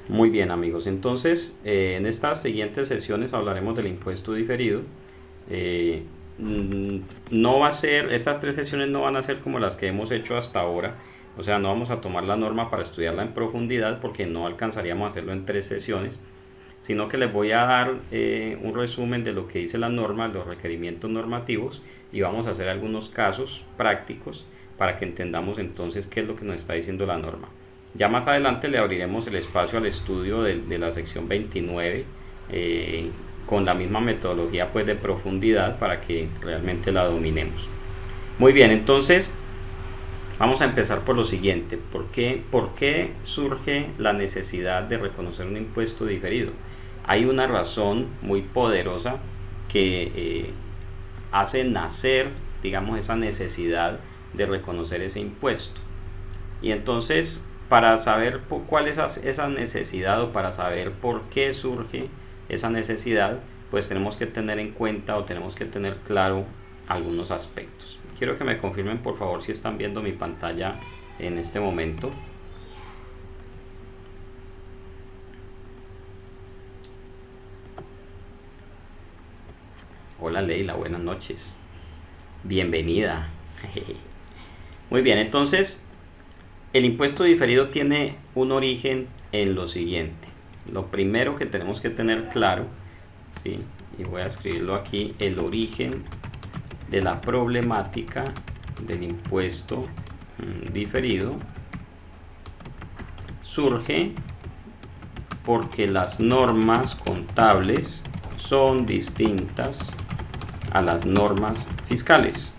Muy bien, amigos. Entonces, en estas siguientes sesiones hablaremos del impuesto diferido. Eh, mm, no va a ser, estas tres sesiones no van a ser como las que hemos hecho hasta ahora. O sea, no vamos a tomar la norma para estudiarla en profundidad porque no alcanzaríamos a hacerlo en tres sesiones, sino que les voy a dar un resumen de lo que dice la norma, los requerimientos normativos, y vamos a hacer algunos casos prácticos para que entendamos entonces qué es lo que nos está diciendo la norma. Ya más adelante le abriremos el espacio al estudio de la sección 29 con la misma metodología pues de profundidad para que realmente la dominemos. Muy bien, entonces vamos a empezar por lo siguiente. ¿Por qué surge la necesidad de reconocer un impuesto diferido? Hay una razón muy poderosa que hace nacer, digamos, esa necesidad de reconocer ese impuesto. Y entonces, para saber cuál es esa necesidad o para saber por qué surge esa necesidad, pues tenemos que tener en cuenta o tenemos que tener claro algunos aspectos. Quiero que me confirmen por favor si están viendo mi pantalla en este momento. Hola Leila, buenas noches. Bienvenida. Muy bien, entonces el impuesto diferido tiene un origen en lo siguiente. Lo primero que tenemos que tener claro, ¿sí? Y voy a escribirlo aquí, el origen de la problemática del impuesto diferido surge porque las normas contables son distintas a las normas fiscales.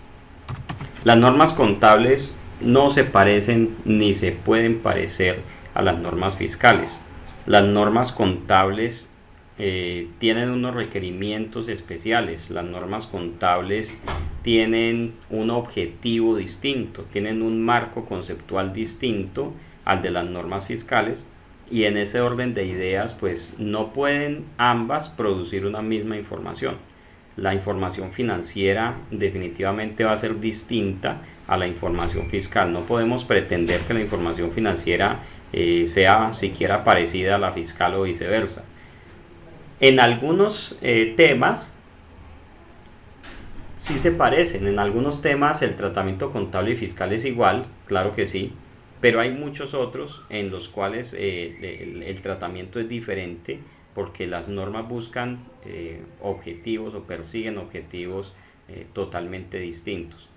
Las normas contables no se parecen ni se pueden parecer a las normas fiscales. Las normas contables tienen unos requerimientos especiales. Las normas contables tienen un objetivo distinto, tienen un marco conceptual distinto al de las normas fiscales, y en ese orden de ideas pues no pueden ambas producir una misma información. La información financiera definitivamente va a ser distinta a la información fiscal. No podemos pretender que la información financiera sea siquiera parecida a la fiscal o viceversa. En algunos temas sí se parecen, en algunos temas el tratamiento contable y fiscal es igual, claro que sí, pero hay muchos otros en los cuales el tratamiento es diferente porque las normas buscan objetivos o persiguen objetivos totalmente distintos.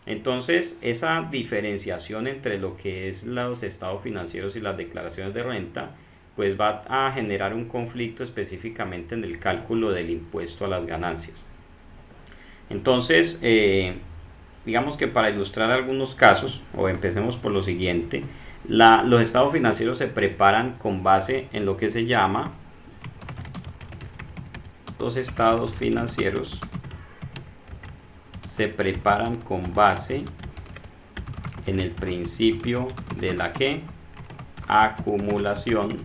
Entonces, esa diferenciación entre lo que es los estados financieros y las declaraciones de renta, pues va a generar un conflicto específicamente en el cálculo del impuesto a las ganancias. Entonces, digamos que para ilustrar algunos casos, o empecemos por lo siguiente, los estados financieros se preparan con base en lo que se llama los estados financieros se preparan con base en el principio de la que acumulación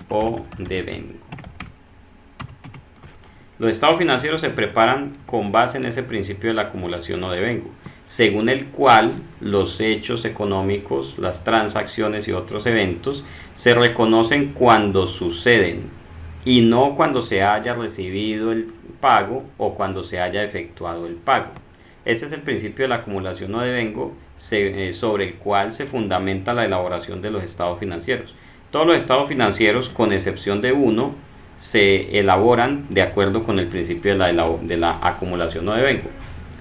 o devengo. Los estados financieros se preparan con base en ese principio de la acumulación o devengo, según el cual los hechos económicos, las transacciones y otros eventos se reconocen cuando suceden y no cuando se haya recibido el pago o cuando se haya efectuado el pago. Ese es el principio de la acumulación o devengo sobre el cual se fundamenta la elaboración de los estados financieros. Todos los estados financieros, con excepción de uno, se elaboran de acuerdo con el principio de la acumulación o devengo.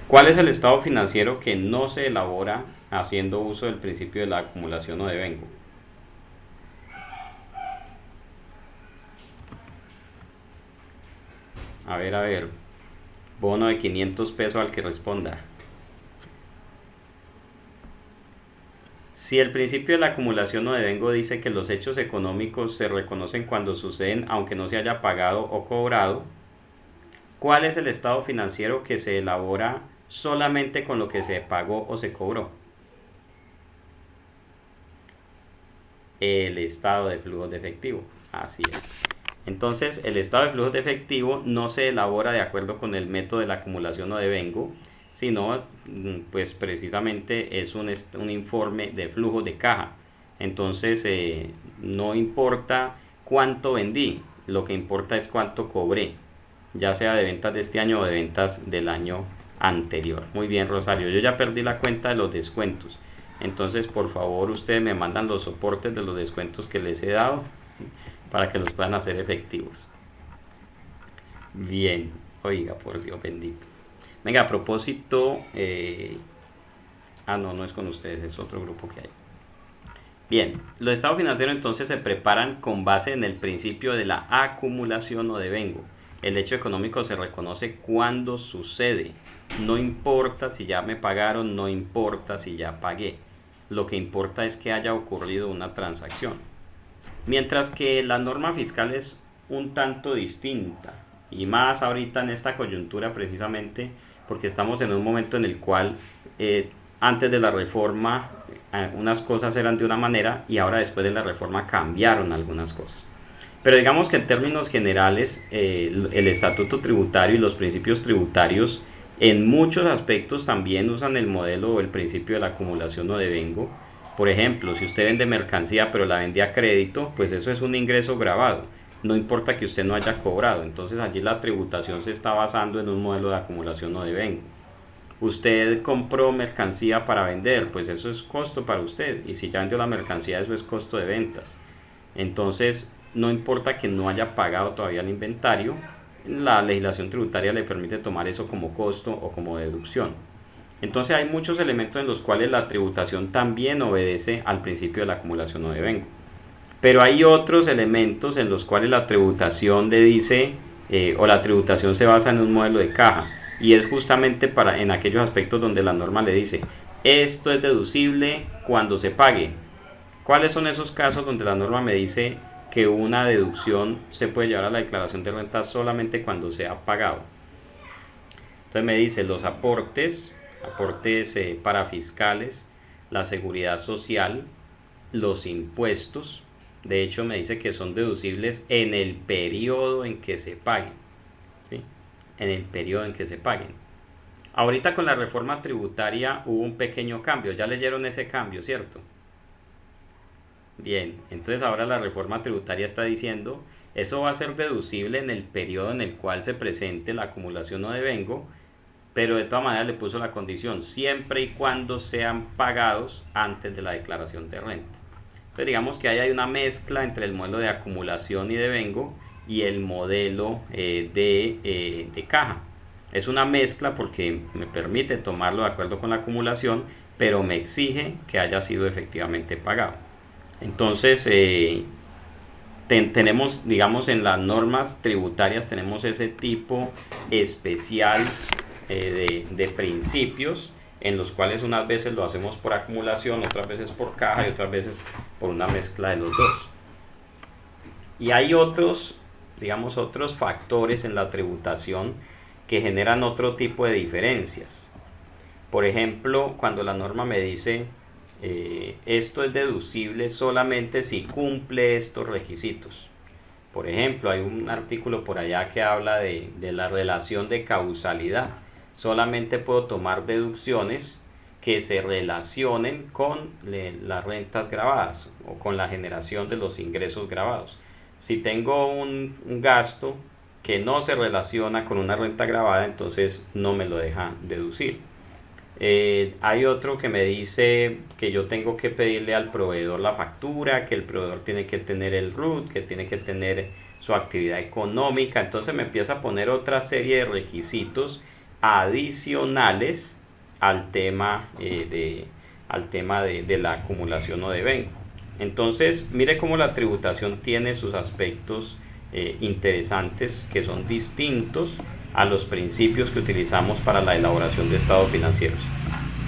¿Cuál es el estado financiero que no se elabora haciendo uso del principio de la acumulación o devengo? A ver, bono de 500 pesos al que responda. Si el principio de la acumulación o devengo dice que los hechos económicos se reconocen cuando suceden aunque no se haya pagado o cobrado, ¿cuál es el estado financiero que se elabora solamente con lo que se pagó o se cobró? El estado de flujos de efectivo. Así es. Entonces, el estado de flujos de efectivo no se elabora de acuerdo con el método de la acumulación o devengo, sino pues precisamente es un informe de flujo de caja. Entonces, no importa cuánto vendí, lo que importa es cuánto cobré, ya sea de ventas de este año o de ventas del año anterior. Muy bien, Rosario, yo ya perdí la cuenta de los descuentos. Entonces, por favor, ustedes me mandan los soportes de los descuentos que les he dado para que los puedan hacer efectivos. Bien, oiga, por Dios bendito. Venga, a propósito, no es con ustedes, es otro grupo que hay. Bien, los estados financieros entonces se preparan con base en el principio de la acumulación o devengo. El hecho económico se reconoce cuando sucede. No importa si ya me pagaron, no importa si ya pagué. Lo que importa es que haya ocurrido una transacción. Mientras que la norma fiscal es un tanto distinta, y más ahorita en esta coyuntura precisamente porque estamos en un momento en el cual antes de la reforma unas cosas eran de una manera y ahora después de la reforma cambiaron algunas cosas. Pero digamos que en términos generales el estatuto tributario y los principios tributarios en muchos aspectos también usan el modelo o el principio de la acumulación o devengo. Por ejemplo, si usted vende mercancía pero la vende a crédito, pues eso es un ingreso gravado. No importa que usted no haya cobrado. Entonces allí la tributación se está basando en un modelo de acumulación o devengo. Usted compró mercancía para vender, pues eso es costo para usted. Y si ya vendió la mercancía, eso es costo de ventas. Entonces, no importa que no haya pagado todavía el inventario, la legislación tributaria le permite tomar eso como costo o como deducción. Entonces hay muchos elementos en los cuales la tributación también obedece al principio de la acumulación o devengo. Pero hay otros elementos en los cuales la tributación le dice, o la tributación se basa en un modelo de caja, y es justamente en aquellos aspectos donde la norma le dice, esto es deducible cuando se pague. ¿Cuáles son esos casos donde la norma me dice que una deducción se puede llevar a la declaración de renta solamente cuando se ha pagado? Entonces me dice los aportes parafiscales, la seguridad social, los impuestos. De hecho me dice que son deducibles en el periodo en que se paguen, ¿sí? En el periodo en que se paguen. Ahorita con la reforma tributaria hubo un pequeño cambio, ya leyeron ese cambio, ¿cierto? Bien, entonces ahora la reforma tributaria está diciendo, eso va a ser deducible en el periodo en el cual se presente la acumulación o devengo, pero de todas maneras le puso la condición, siempre y cuando sean pagados antes de la declaración de renta. Entonces digamos que ahí hay una mezcla entre el modelo de acumulación y devengo y el modelo de caja. Es una mezcla porque me permite tomarlo de acuerdo con la acumulación, pero me exige que haya sido efectivamente pagado. Entonces tenemos, digamos, en las normas tributarias tenemos ese tipo especial de principios en los cuales unas veces lo hacemos por acumulación, otras veces por caja y otras veces por una mezcla de los dos. Y hay otros, digamos, otros factores en la tributación que generan otro tipo de diferencias. Por ejemplo, cuando la norma me dice esto es deducible solamente si cumple estos requisitos. Por ejemplo, hay un artículo por allá que habla de la relación de causalidad. Solamente puedo tomar deducciones que se relacionen con las rentas gravadas o con la generación de los ingresos gravados. Si tengo un gasto que no se relaciona con una renta gravada, entonces no me lo deja deducir. Hay otro que me dice que yo tengo que pedirle al proveedor la factura, que el proveedor tiene que tener el RUT, que tiene que tener su actividad económica. Entonces me empieza a poner otra serie de requisitos adicionales al tema, de la acumulación o devengo. Entonces mire cómo la tributación tiene sus aspectos interesantes que son distintos a los principios que utilizamos para la elaboración de estados financieros.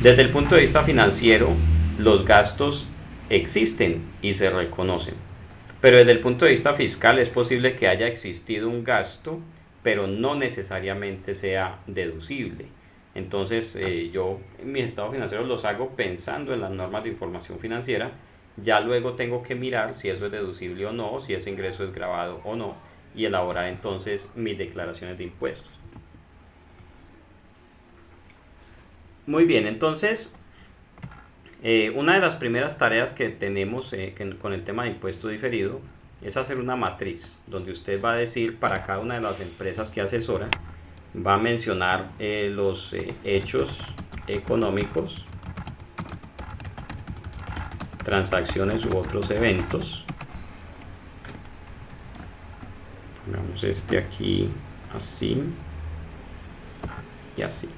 Desde el punto de vista financiero, los gastos existen y se reconocen, pero desde el punto de vista fiscal es posible que haya existido un gasto, pero no necesariamente sea deducible. Entonces yo mis estados financieros los hago pensando en las normas de información financiera, ya luego tengo que mirar si eso es deducible o no, si ese ingreso es gravado o no, y elaborar entonces mis declaraciones de impuestos. Muy bien, entonces Una de las primeras tareas que tenemos con el tema de impuesto diferido es hacer una matriz donde usted va a decir para cada una de las empresas que asesora, va a mencionar los hechos económicos, transacciones u otros eventos. Pongamos este aquí así y así.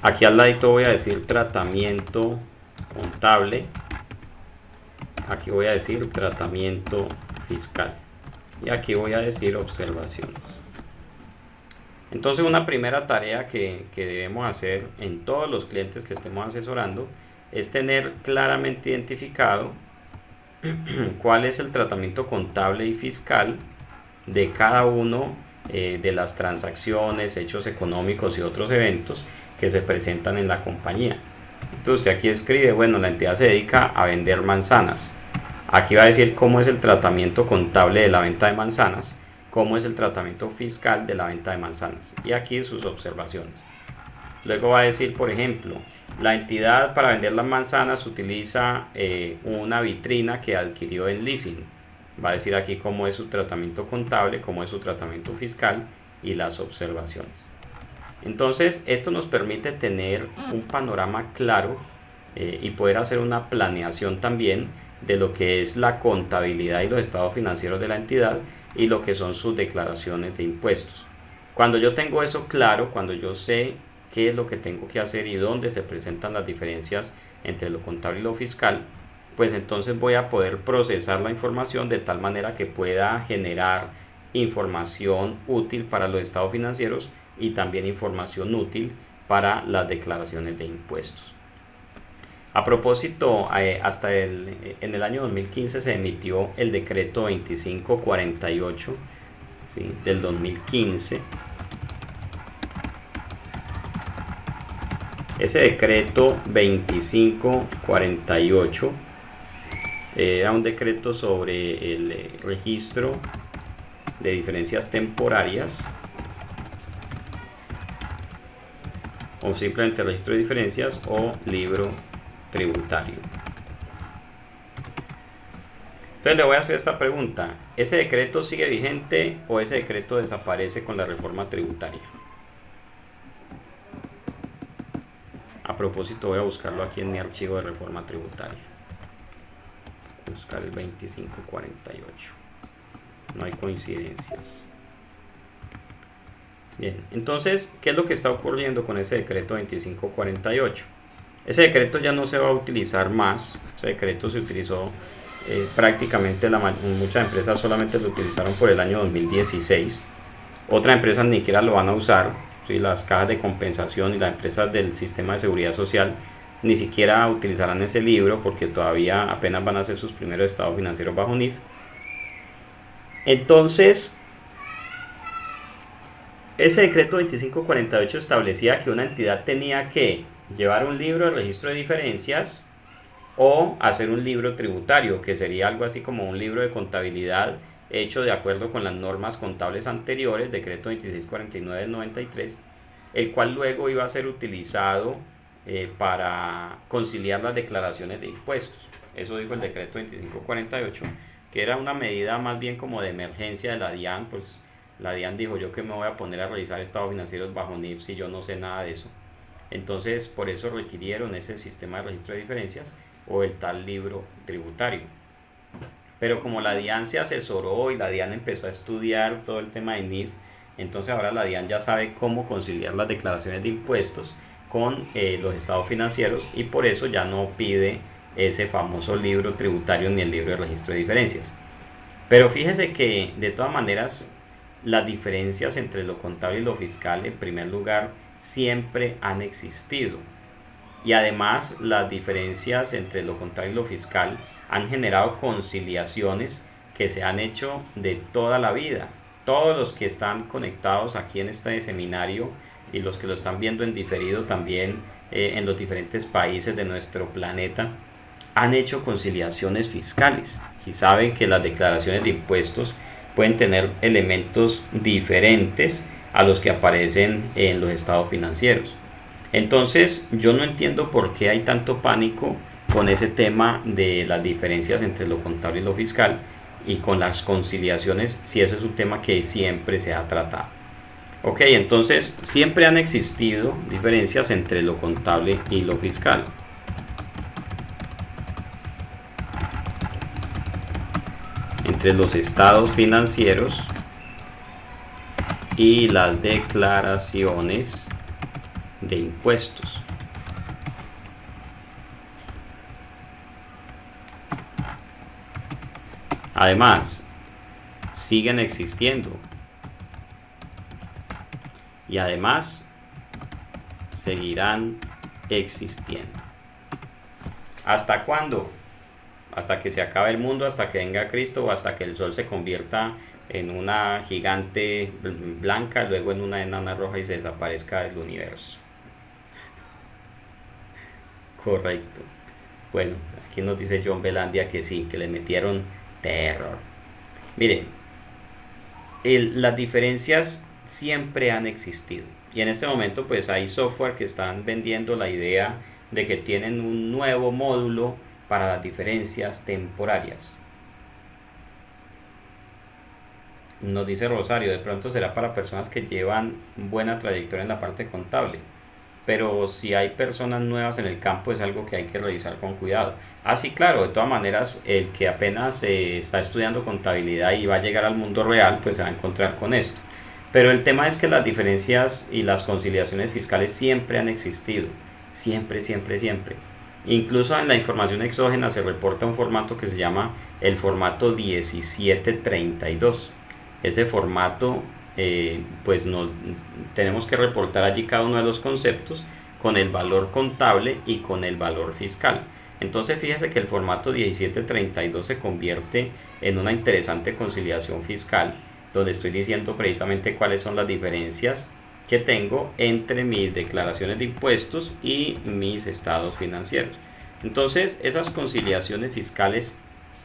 Aquí al ladito voy a decir tratamiento contable. Aquí voy a decir tratamiento fiscal. Y aquí voy a decir observaciones. Entonces una primera tarea que debemos hacer en todos los clientes que estemos asesorando es tener claramente identificado cuál es el tratamiento contable y fiscal de cada uno de las transacciones, hechos económicos y otros eventos que se presentan en la compañía. Entonces aquí escribe, bueno, la entidad se dedica a vender manzanas. Aquí va a decir cómo es el tratamiento contable de la venta de manzanas, cómo es el tratamiento fiscal de la venta de manzanas, y aquí sus observaciones. Luego va a decir, por ejemplo, la entidad para vender las manzanas utiliza una vitrina que adquirió en leasing. Va a decir aquí cómo es su tratamiento contable, cómo es su tratamiento fiscal y las observaciones. Entonces esto nos permite tener un panorama claro y poder hacer una planeación también de lo que es la contabilidad y los estados financieros de la entidad y lo que son sus declaraciones de impuestos. Cuando yo tengo eso claro, cuando yo sé qué es lo que tengo que hacer y dónde se presentan las diferencias entre lo contable y lo fiscal, pues entonces voy a poder procesar la información de tal manera que pueda generar información útil para los estados financieros y también información útil para las declaraciones de impuestos. A propósito, en el año 2015 se emitió el decreto 2548, ¿sí?, del 2015. Ese decreto 2548 era un decreto sobre el registro de diferencias temporarias, o simplemente registro de diferencias o libro tributario. Entonces le voy a hacer esta pregunta: ¿ese decreto sigue vigente o ese decreto desaparece con la reforma tributaria? A propósito, voy a buscarlo aquí en mi archivo de reforma tributaria. Buscar el 2548. No hay coincidencias. Bien, entonces, ¿qué es lo que está ocurriendo con ese decreto 2548? Ese decreto ya no se va a utilizar más. Ese decreto se utilizó prácticamente, muchas empresas solamente lo utilizaron por el año 2016. Otras empresas ni siquiera lo van a usar. ¿Sí? Las cajas de compensación y las empresas del sistema de seguridad social ni siquiera utilizarán ese libro porque todavía apenas van a hacer sus primeros estados financieros bajo NIF. Entonces, ese decreto 2548 establecía que una entidad tenía que llevar un libro de registro de diferencias o hacer un libro tributario, que sería algo así como un libro de contabilidad hecho de acuerdo con las normas contables anteriores, decreto 2649 del 93, el cual luego iba a ser utilizado para conciliar las declaraciones de impuestos. Eso dijo el decreto 2548, que era una medida más bien como de emergencia de la DIAN. Pues la DIAN dijo: yo que me voy a poner a realizar estados financieros bajo NIF si yo no sé nada de eso. Entonces por eso requirieron ese sistema de registro de diferencias o el tal libro tributario. Pero como la DIAN se asesoró y la DIAN empezó a estudiar todo el tema de NIF, entonces ahora la DIAN ya sabe cómo conciliar las declaraciones de impuestos con los estados financieros, y por eso ya no pide ese famoso libro tributario ni el libro de registro de diferencias. Pero fíjese que de todas maneras las diferencias entre lo contable y lo fiscal, en primer lugar, siempre han existido, y además las diferencias entre lo contable y lo fiscal han generado conciliaciones que se han hecho de toda la vida. Todos los que están conectados aquí en este seminario y los que lo están viendo en diferido también en los diferentes países de nuestro planeta han hecho conciliaciones fiscales y saben que las declaraciones de impuestos pueden tener elementos diferentes a los que aparecen en los estados financieros. Entonces, yo no entiendo por qué hay tanto pánico con ese tema de las diferencias entre lo contable y lo fiscal y con las conciliaciones, si eso es un tema que siempre se ha tratado. Ok, entonces siempre han existido diferencias entre lo contable y lo fiscal. Entre los estados financieros y las declaraciones de impuestos. Además, siguen existiendo. Y además, seguirán existiendo. ¿Hasta cuándo? Hasta que se acabe el mundo, hasta que venga Cristo o hasta que el sol se convierta en una gigante blanca, luego en una enana roja y se desaparezca del universo. Correcto. Bueno, aquí nos dice John Belandia que sí, que le metieron terror. Mire, las diferencias siempre han existido. Y en este momento pues hay software que están vendiendo la idea de que tienen un nuevo módulo para las diferencias temporarias. Nos dice Rosario, de pronto será para personas que llevan buena trayectoria en la parte contable. Pero si hay personas nuevas en el campo es algo que hay que revisar con cuidado. Sí, claro, de todas maneras, el que apenas está estudiando contabilidad y va a llegar al mundo real, pues se va a encontrar con esto. Pero el tema es que las diferencias y las conciliaciones fiscales siempre han existido. Siempre, siempre, siempre. Incluso en la información exógena se reporta un formato que se llama el formato 1732. Ese formato, pues tenemos que reportar allí cada uno de los conceptos con el valor contable y con el valor fiscal. Entonces fíjese que el formato 1732 se convierte en una interesante conciliación fiscal, donde estoy diciendo precisamente cuáles son las diferencias que tengo entre mis declaraciones de impuestos y mis estados financieros. Entonces, esas conciliaciones fiscales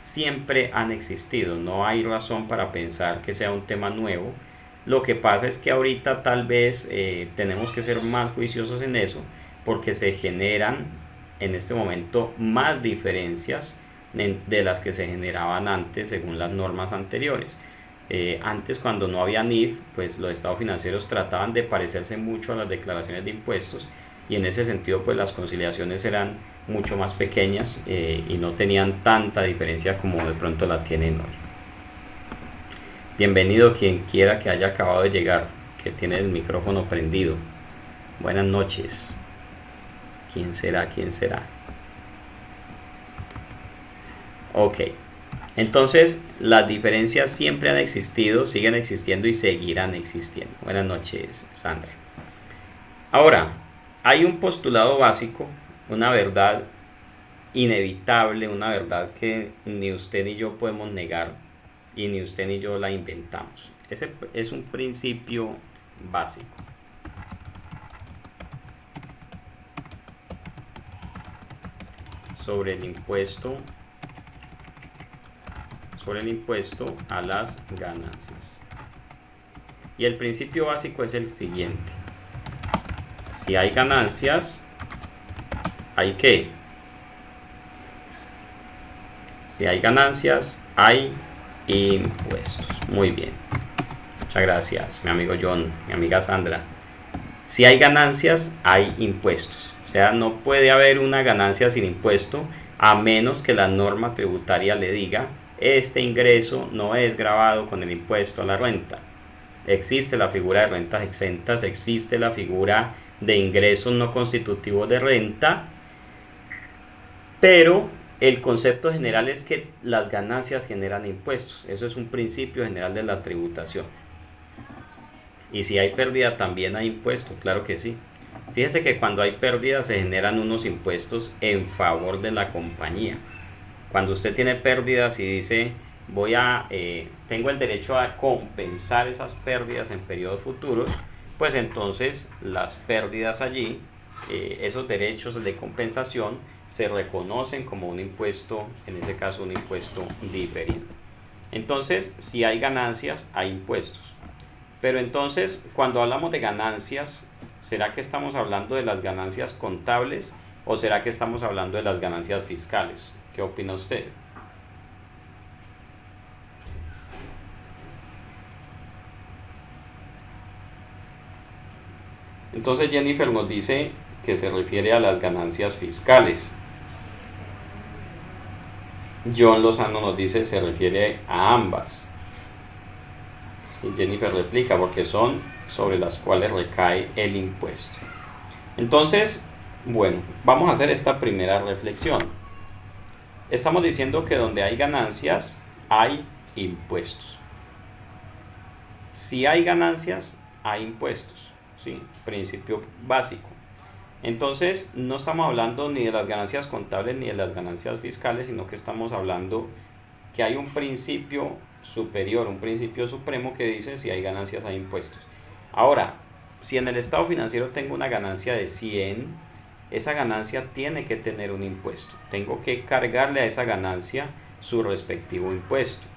siempre han existido, no hay razón para pensar que sea un tema nuevo. Lo que pasa es que ahorita tal vez tenemos que ser más juiciosos en eso, porque se generan en este momento más diferencias de las que se generaban antes según las normas anteriores. Antes, cuando no había NIF, pues los estados financieros trataban de parecerse mucho a las declaraciones de impuestos y en ese sentido pues las conciliaciones eran mucho más pequeñas y no tenían tanta diferencia como de pronto la tienen hoy. Bienvenido quien quiera que haya acabado de llegar, que tiene el micrófono prendido. Buenas noches. ¿Quién será? ¿Quién será? Ok. Entonces, las diferencias siempre han existido, siguen existiendo y seguirán existiendo. Buenas noches, Sandra. Ahora, hay un postulado básico, una verdad inevitable, una verdad que ni usted ni yo podemos negar y ni usted ni yo la inventamos. Ese es un principio básico. Sobre el impuesto a las ganancias. Y el principio básico es el siguiente: si hay ganancias, ¿hay qué? Si hay ganancias, hay impuestos. Muy bien. Muchas gracias, mi amigo John, mi amiga Sandra. Si hay ganancias, hay impuestos. O sea, no puede haber una ganancia sin impuesto a menos que la norma tributaria le diga: este ingreso no es gravado con el impuesto a la renta. Existe la figura de rentas exentas, existe la figura de ingresos no constitutivos de renta, pero el concepto general es que las ganancias generan impuestos. Eso es un principio general de la tributación. Y si hay pérdida también hay impuestos, claro que sí. Fíjese que cuando hay pérdida se generan unos impuestos en favor de la compañía. Cuando usted tiene pérdidas y dice tengo el derecho a compensar esas pérdidas en periodos futuros, pues entonces las pérdidas allí, esos derechos de compensación se reconocen como un impuesto, en ese caso un impuesto diferido. Entonces, si hay ganancias, hay impuestos. Pero entonces, cuando hablamos de ganancias, ¿será que estamos hablando de las ganancias contables o será que estamos hablando de las ganancias fiscales? ¿Qué opina usted? Entonces Jennifer nos dice que se refiere a las ganancias fiscales. John Lozano nos dice se refiere a ambas. Sí, Jennifer replica porque son sobre las cuales recae el impuesto. Entonces, bueno, vamos a hacer esta primera reflexión. Estamos diciendo que donde hay ganancias hay impuestos. Si hay ganancias, hay impuestos. ¿Sí? Principio básico. Entonces, no estamos hablando ni de las ganancias contables ni de las ganancias fiscales, sino que estamos hablando que hay un principio superior, un principio supremo que dice si hay ganancias hay impuestos. Ahora, si en el estado financiero tengo una ganancia de 100, esa ganancia tiene que tener un impuesto. Tengo que cargarle a esa ganancia su respectivo impuesto.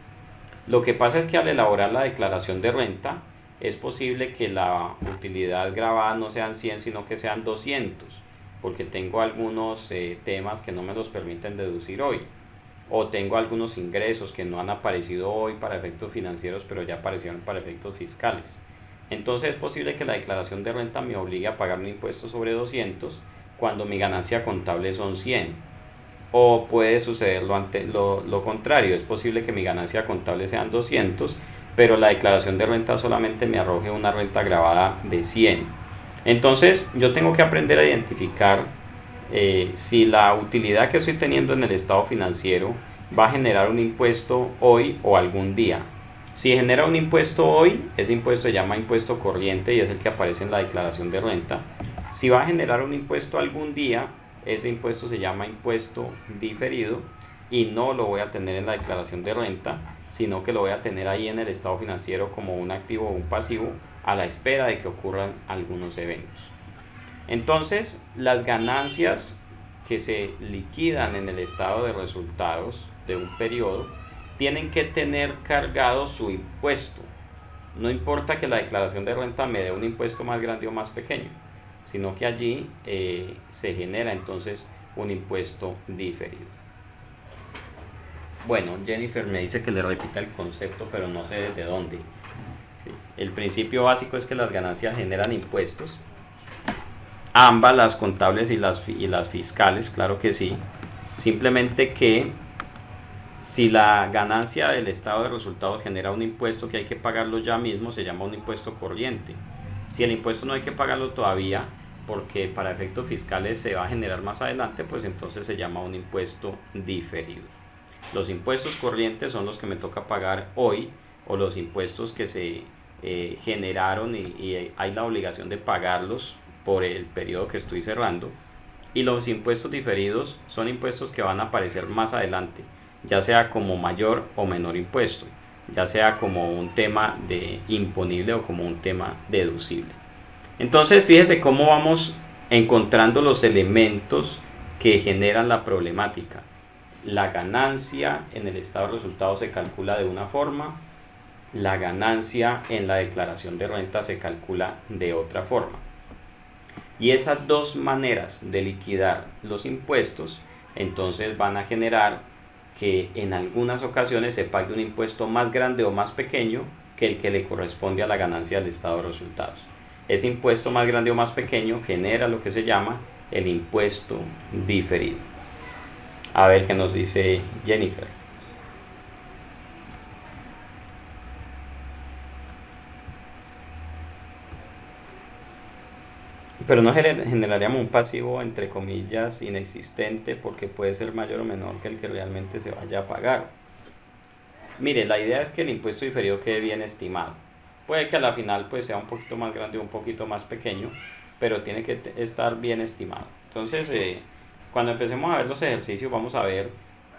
Lo que pasa es que al elaborar la declaración de renta, es posible que la utilidad gravada no sean 100, sino que sean 200, porque tengo algunos temas que no me los permiten deducir hoy, o tengo algunos ingresos que no han aparecido hoy para efectos financieros, pero ya aparecieron para efectos fiscales. Entonces es posible que la declaración de renta me obligue a pagar un impuesto sobre 200 cuando mi ganancia contable son 100. O puede suceder lo contrario, es posible que mi ganancia contable sean 200, pero la declaración de renta solamente me arroje una renta gravada de 100. Entonces yo tengo que aprender a identificar si la utilidad que estoy teniendo en el estado financiero va a generar un impuesto hoy o algún día. Si genera un impuesto hoy, ese impuesto se llama impuesto corriente y es el que aparece en la declaración de renta. Si va a generar un impuesto algún día, ese impuesto se llama impuesto diferido y no lo voy a tener en la declaración de renta, sino que lo voy a tener ahí en el estado financiero como un activo o un pasivo a la espera de que ocurran algunos eventos. Entonces, las ganancias que se liquidan en el estado de resultados de un periodo tienen que tener cargado su impuesto. No importa que la declaración de renta me dé un impuesto más grande o más pequeño, sino que allí se genera entonces un impuesto diferido. Bueno, Jennifer me dice que le repita el concepto, pero no sé desde dónde. Sí. El principio básico es que las ganancias generan impuestos. Ambas, las contables y las fiscales, claro que sí. Simplemente que si la ganancia del estado de resultados genera un impuesto que hay que pagarlo ya mismo, se llama un impuesto corriente. Si el impuesto no hay que pagarlo todavía, porque para efectos fiscales se va a generar más adelante, pues entonces se llama un impuesto diferido. Los impuestos corrientes son los que me toca pagar hoy, o los impuestos que se generaron y hay la obligación de pagarlos por el periodo que estoy cerrando. Y los impuestos diferidos son impuestos que van a aparecer más adelante, ya sea como mayor o menor impuesto, ya sea como un tema de imponible o como un tema deducible. Entonces fíjese cómo vamos encontrando los elementos que generan la problemática. La ganancia en el estado de resultados se calcula de una forma, la ganancia en la declaración de renta se calcula de otra forma. Y esas dos maneras de liquidar los impuestos entonces van a generar que en algunas ocasiones se pague un impuesto más grande o más pequeño que el que le corresponde a la ganancia del estado de resultados. Ese impuesto más grande o más pequeño genera lo que se llama el impuesto diferido. A ver qué nos dice Jennifer. Pero no generaríamos un pasivo entre comillas inexistente porque puede ser mayor o menor que el que realmente se vaya a pagar. Mire, la idea es que el impuesto diferido quede bien estimado. Puede que a la final pues sea un poquito más grande o un poquito más pequeño, pero tiene que estar bien estimado. Entonces, cuando empecemos a ver los ejercicios vamos a ver,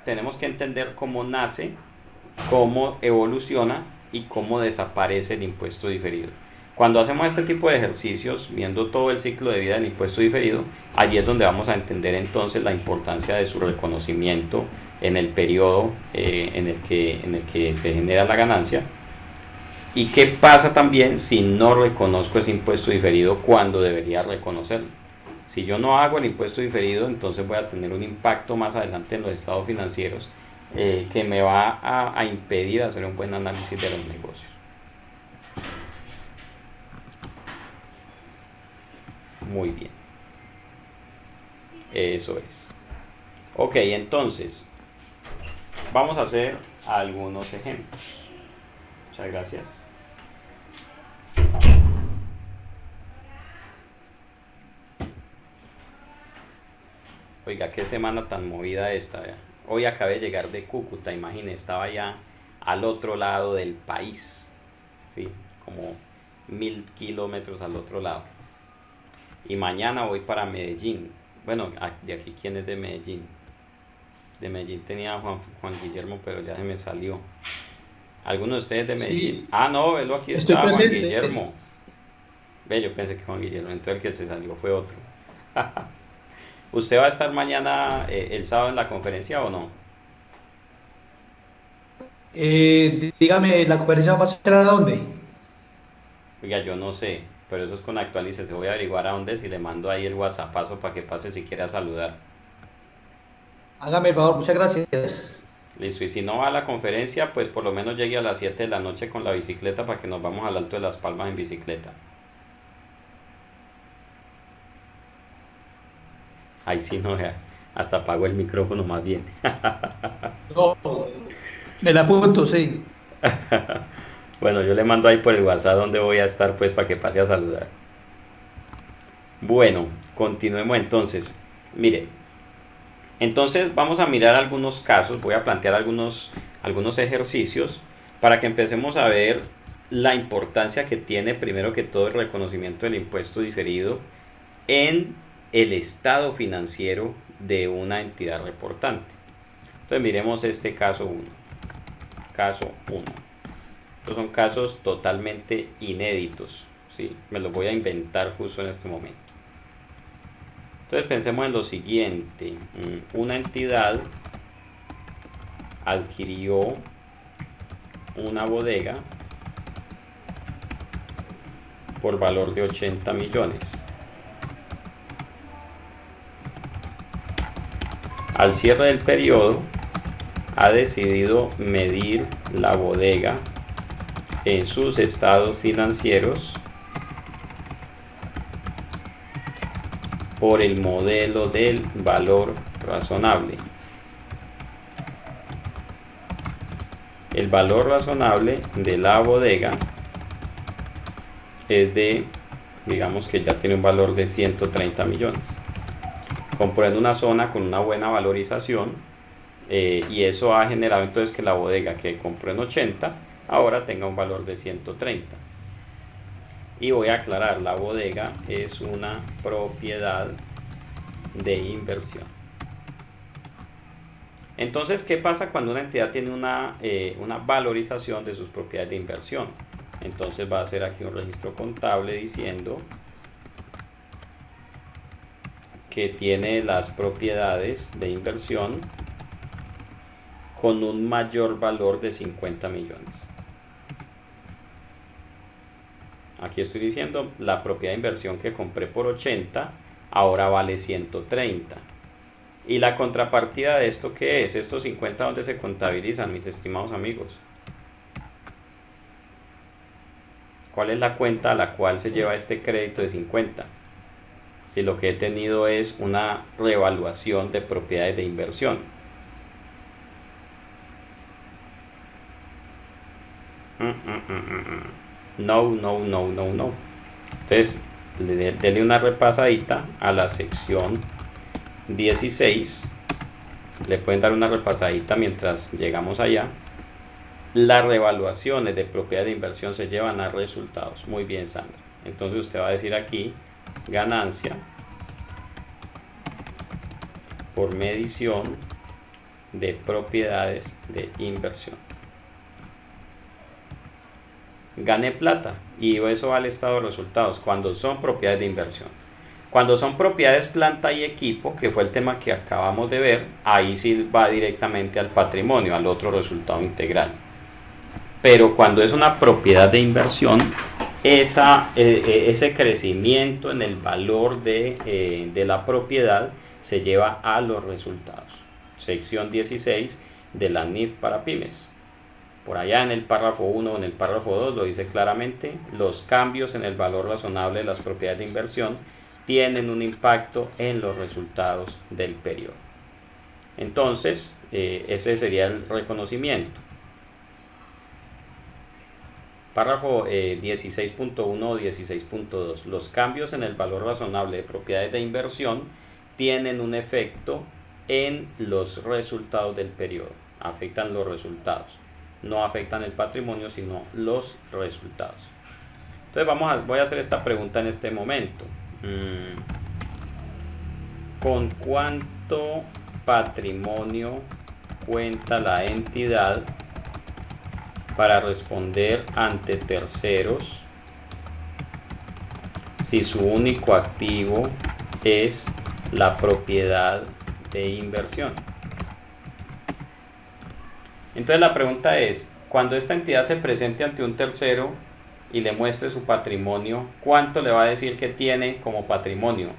tenemos que entender cómo nace, cómo evoluciona y cómo desaparece el impuesto diferido. Cuando hacemos este tipo de ejercicios, viendo todo el ciclo de vida del impuesto diferido, allí es donde vamos a entender entonces la importancia de su reconocimiento en el periodo en el que se genera la ganancia ¿Y qué pasa también si no reconozco ese impuesto diferido cuando debería reconocerlo? Si yo no hago el impuesto diferido, entonces voy a tener un impacto más adelante en los estados financieros que me va a impedir hacer un buen análisis de los negocios. Muy bien. Eso es. Ok, entonces, vamos a hacer algunos ejemplos. Muchas gracias. Oiga, qué semana tan movida esta, ¿vea? Hoy acabé de llegar de Cúcuta, imagínese, estaba ya al otro lado del país, ¿sí? Como 1000 kilómetros al otro lado. Y mañana voy para Medellín. Bueno, de aquí, ¿quién es de Medellín? De Medellín tenía a Juan Guillermo, pero ya se me salió. ¿Alguno de ustedes de Medellín? Sí, Ah, no, velo, aquí estoy está Juan presente. Guillermo. Ve, yo pensé que Juan Guillermo, entonces el que se salió fue otro. ¿Usted va a estar mañana, el sábado en la conferencia o no? Dígame, ¿la conferencia va a ser a dónde? Oiga, yo no sé, pero eso es con actualices. Voy a averiguar a dónde si le mando ahí el WhatsAppazo para que pase si quiere a saludar. Hágame el favor, muchas gracias. Listo, y si no va a la conferencia, pues por lo menos llegue a las 7 de la noche con la bicicleta para que nos vamos al Alto de las Palmas en bicicleta. Ahí sí no veas, hasta apago el micrófono más bien. No, me la apunto, sí. Bueno, yo le mando ahí por el WhatsApp donde voy a estar pues para que pase a saludar. Bueno, continuemos entonces. Mire, entonces vamos a mirar algunos casos, voy a plantear algunos ejercicios para que empecemos a ver la importancia que tiene primero que todo el reconocimiento del impuesto diferido en el estado financiero de una entidad reportante. Entonces miremos este caso 1. Caso 1. Estos son casos totalmente inéditos, ¿sí? Me los voy a inventar justo en este momento. Entonces pensemos en lo siguiente. Una entidad adquirió una bodega por valor de 80 millones. Al cierre del periodo, ha decidido medir la bodega en sus estados financieros por el modelo del valor razonable. El valor razonable de la bodega es de, digamos que ya tiene un valor de 130 millones. Compró en una zona con una buena valorización y eso ha generado entonces que la bodega que compró en 80 ahora tenga un valor de 130. Y voy a aclarar, la bodega es una propiedad de inversión. Entonces, ¿qué pasa cuando una entidad tiene una valorización de sus propiedades de inversión? Entonces va a hacer aquí un registro contable diciendo que tiene las propiedades de inversión con un mayor valor de 50 millones. Aquí estoy diciendo la propiedad de inversión que compré por 80 ahora vale 130. ¿Y la contrapartida de esto qué es? Estos 50, ¿dónde se contabilizan, mis estimados amigos? ¿Cuál es la cuenta a la cual se lleva este crédito de 50? Si lo que he tenido es una revaluación de propiedades de inversión. No, no, no, no, no. Entonces, denle una repasadita a la sección 16. Le pueden dar una repasadita mientras llegamos allá. Las revaluaciones de propiedad de inversión se llevan a resultados. Muy bien, Sandra. Entonces usted va a decir aquí ganancia por medición de propiedades de inversión. Gané plata y eso va al estado de resultados cuando son propiedades de inversión. Cuando son propiedades planta y equipo, que fue el tema que acabamos de ver, ahí sí va directamente al patrimonio, al otro resultado integral. pero cuando es una propiedad de inversión, ese crecimiento en el valor de la propiedad se lleva a los resultados. Sección 16 de la NIF para pymes. Por allá en el párrafo 1 o en el párrafo 2 lo dice claramente: los cambios en el valor razonable de las propiedades de inversión tienen un impacto en los resultados del periodo. Entonces, ese sería el reconocimiento. Párrafo 16.1 o 16.2. Los cambios en el valor razonable de propiedades de inversión tienen un efecto en los resultados del periodo. Afectan los resultados. No afectan el patrimonio, sino los resultados. Entonces voy a hacer esta pregunta en este momento. ¿Con cuánto patrimonio cuenta la entidad para responder ante terceros si su único activo es la propiedad de inversión? Entonces la pregunta es: cuando esta entidad se presente ante un tercero y le muestre su patrimonio, ¿cuánto le va a decir que tiene como patrimonio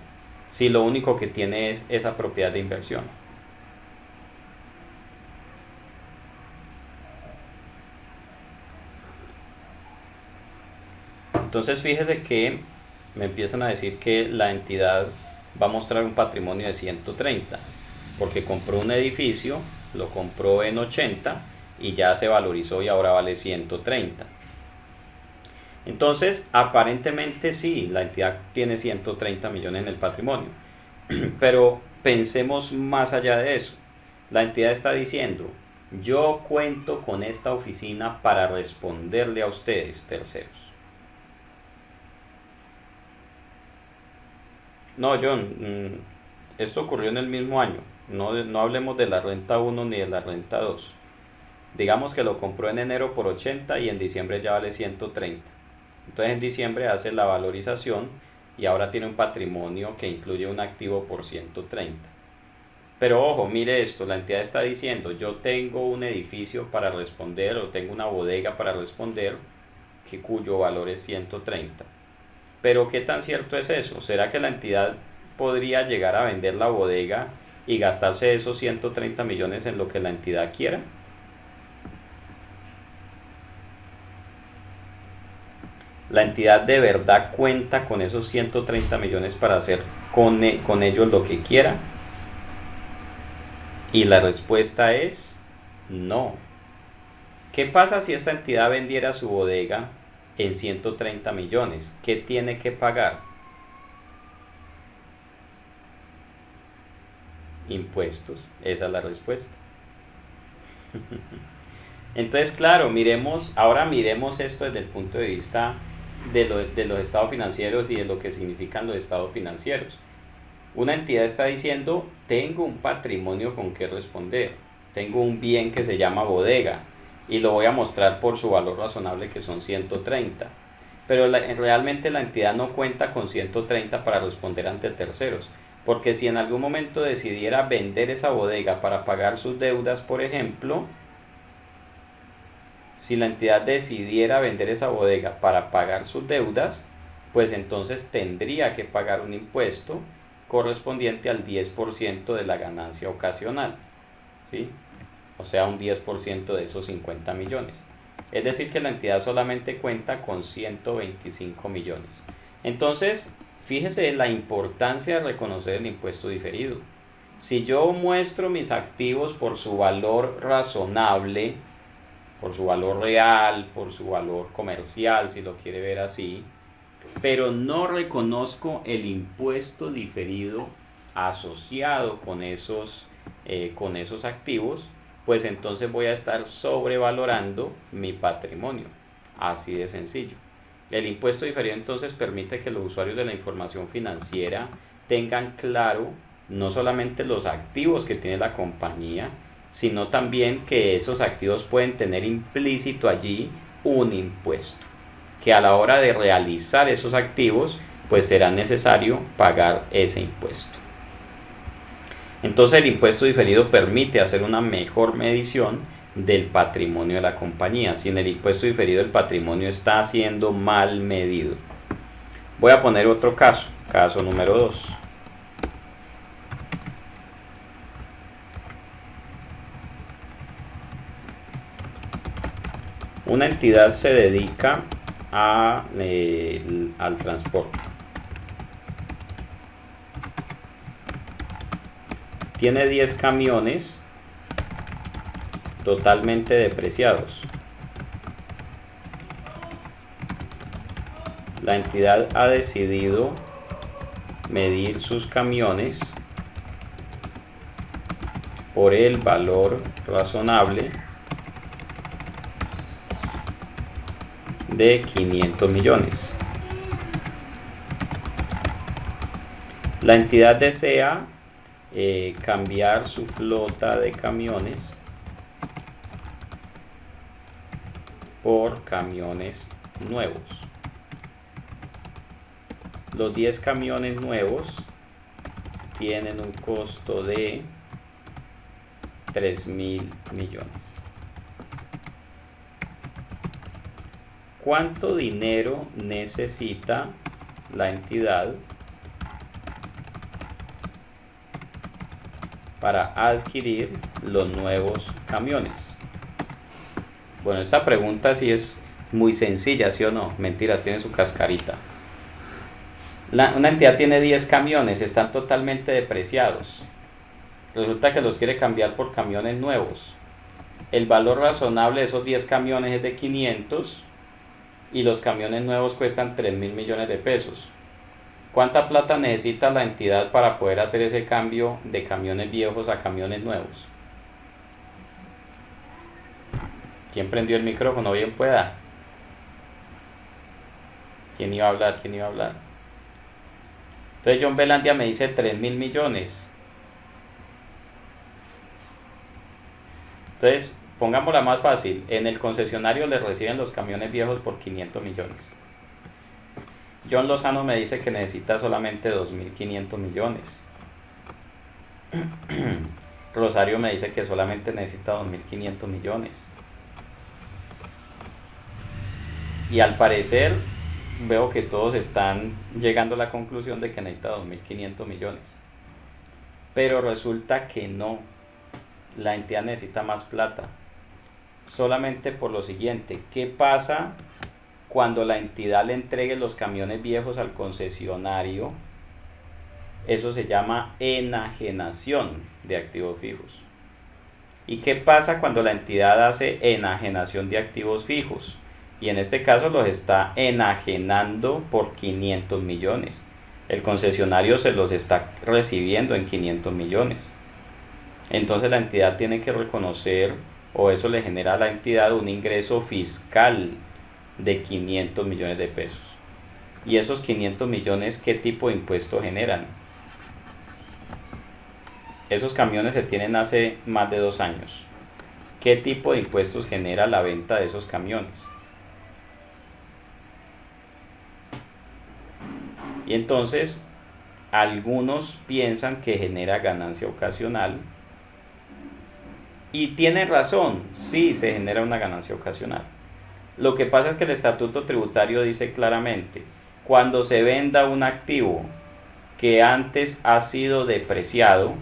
si lo único que tiene es esa propiedad de inversión? Entonces fíjese que me empiezan a decir que la entidad va a mostrar un patrimonio de 130, porque compró un edificio, lo compró en 80 y ya se valorizó y ahora vale 130. Entonces, aparentemente sí, la entidad tiene 130 millones en el patrimonio, pero pensemos más allá de eso. La entidad está diciendo: yo cuento con esta oficina para responderle a ustedes, terceros. No, John, esto ocurrió en el mismo año. No hablemos de la renta 1 ni de la renta 2. Digamos que lo compró en enero por 80 y en diciembre ya vale 130. Entonces en diciembre hace la valorización y ahora tiene un patrimonio que incluye un activo por 130. Pero ojo, mire esto, la entidad está diciendo: yo tengo un edificio para responder, o tengo una bodega para responder, cuyo valor es 130. Pero ¿qué tan cierto es eso? ¿Será que la entidad podría llegar a vender la bodega y gastarse esos 130 millones en lo que la entidad quiera? ¿La entidad de verdad cuenta con esos 130 millones para hacer con ellos lo que quiera? Y la respuesta es no. ¿Qué pasa si esta entidad vendiera su bodega en 130 millones? ¿Qué tiene que pagar? Impuestos. Esa es la respuesta. Entonces, claro, ahora miremos esto desde el punto de vista de los estados financieros y de lo que significan los estados financieros. Una entidad está diciendo: tengo un patrimonio con que responder, tengo un bien que se llama bodega y lo voy a mostrar por su valor razonable, que son 130. Pero realmente la entidad no cuenta con 130 para responder ante terceros, porque si en algún momento decidiera vender esa bodega para pagar sus deudas, por ejemplo, si la entidad decidiera vender esa bodega para pagar sus deudas, pues entonces tendría que pagar un impuesto correspondiente al 10% de la ganancia ocasional, ¿sí? O sea, un 10% de esos 50 millones. Es decir, que la entidad solamente cuenta con 125 millones. Entonces, fíjese la importancia de reconocer el impuesto diferido. Si yo muestro mis activos por su valor razonable, por su valor real, por su valor comercial, si lo quiere ver así, pero no reconozco el impuesto diferido asociado con esos activos, pues entonces voy a estar sobrevalorando mi patrimonio. Así de sencillo. El impuesto diferido entonces permite que los usuarios de la información financiera tengan claro no solamente los activos que tiene la compañía, sino también que esos activos pueden tener implícito allí un impuesto, que a la hora de realizar esos activos pues será necesario pagar ese impuesto. Entonces el impuesto diferido permite hacer una mejor medición del patrimonio de la compañía. Si en el impuesto diferido el patrimonio está siendo mal medido. Voy a poner otro caso, caso número 2. Una entidad se dedica al transporte. Tiene 10 camiones totalmente depreciados. La entidad ha decidido medir sus camiones por el valor razonable de 500 millones. La entidad desea cambiar su flota de camiones por camiones nuevos. Los 10 camiones nuevos tienen un costo de 3.000 millones. ¿Cuánto dinero necesita la entidad para adquirir los nuevos camiones? Bueno, esta pregunta sí es muy sencilla, ¿sí o no? Mentiras, tiene su cascarita. Una entidad tiene 10 camiones, están totalmente depreciados. Resulta que los quiere cambiar por camiones nuevos. El valor razonable de esos 10 camiones es de 500 y los camiones nuevos cuestan 3.000 millones de pesos. ¿Cuánta plata necesita la entidad para poder hacer ese cambio de camiones viejos a camiones nuevos? ¿Quién prendió el micrófono? Bien pueda. ¿Quién iba a hablar? ¿Quién iba a hablar? Entonces John Belandia me dice 3.000 millones. Entonces, pongámosla más fácil. En el concesionario le reciben los camiones viejos por 500 millones. John Lozano me dice que necesita solamente 2.500 millones. Rosario me dice que solamente necesita 2.500 millones. Y al parecer veo que todos están llegando a la conclusión de que necesita 2.500 millones. Pero resulta que no. La entidad necesita más plata. Solamente por lo siguiente: ¿qué pasa cuando la entidad le entregue los camiones viejos al concesionario? Eso se llama enajenación de activos fijos. ¿Y qué pasa cuando la entidad hace enajenación de activos fijos? Y en este caso los está enajenando por 500 millones. El concesionario se los está recibiendo en 500 millones. Entonces la entidad tiene que reconocer, o eso le genera a la entidad un ingreso fiscal de 500 millones de pesos. ¿Y esos 500 millones qué tipo de impuesto generan? Esos camiones se tienen hace más de 2 años. ¿Qué tipo de impuestos genera la venta de esos camiones? Y entonces algunos piensan que genera ganancia ocasional. Y tienen razón, sí se genera una ganancia ocasional. Lo que pasa es que el estatuto tributario dice claramente: cuando se venda un activo que antes ha sido depreciado,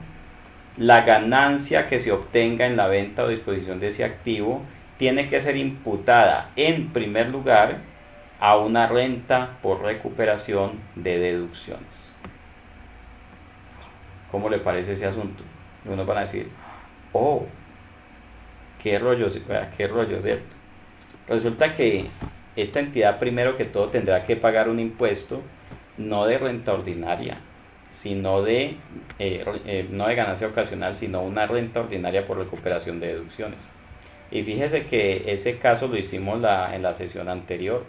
la ganancia que se obtenga en la venta o disposición de ese activo tiene que ser imputada en primer lugar a una renta por recuperación de deducciones. ¿Cómo le parece ese asunto? Y unos van a decir: oh, qué rollo, ¿cierto? Resulta que esta entidad primero que todo tendrá que pagar un impuesto no de renta ordinaria, sino no de ganancia ocasional, sino una renta ordinaria por recuperación de deducciones. Y fíjese que ese caso lo hicimos en la sesión anterior,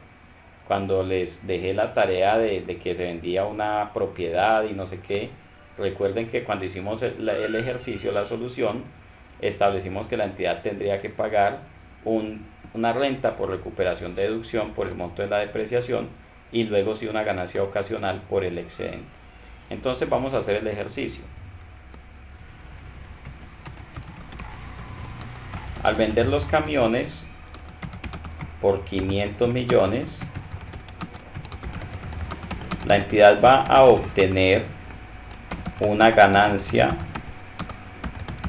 cuando les dejé la tarea de que se vendía una propiedad y no sé qué. Recuerden que cuando hicimos el ejercicio, la solución, establecimos que la entidad tendría que pagar una renta por recuperación de deducción por el monto de la depreciación y luego sí una ganancia ocasional por el excedente. Entonces vamos a hacer el ejercicio. Al vender los camiones por 500 millones, la entidad va a obtener una ganancia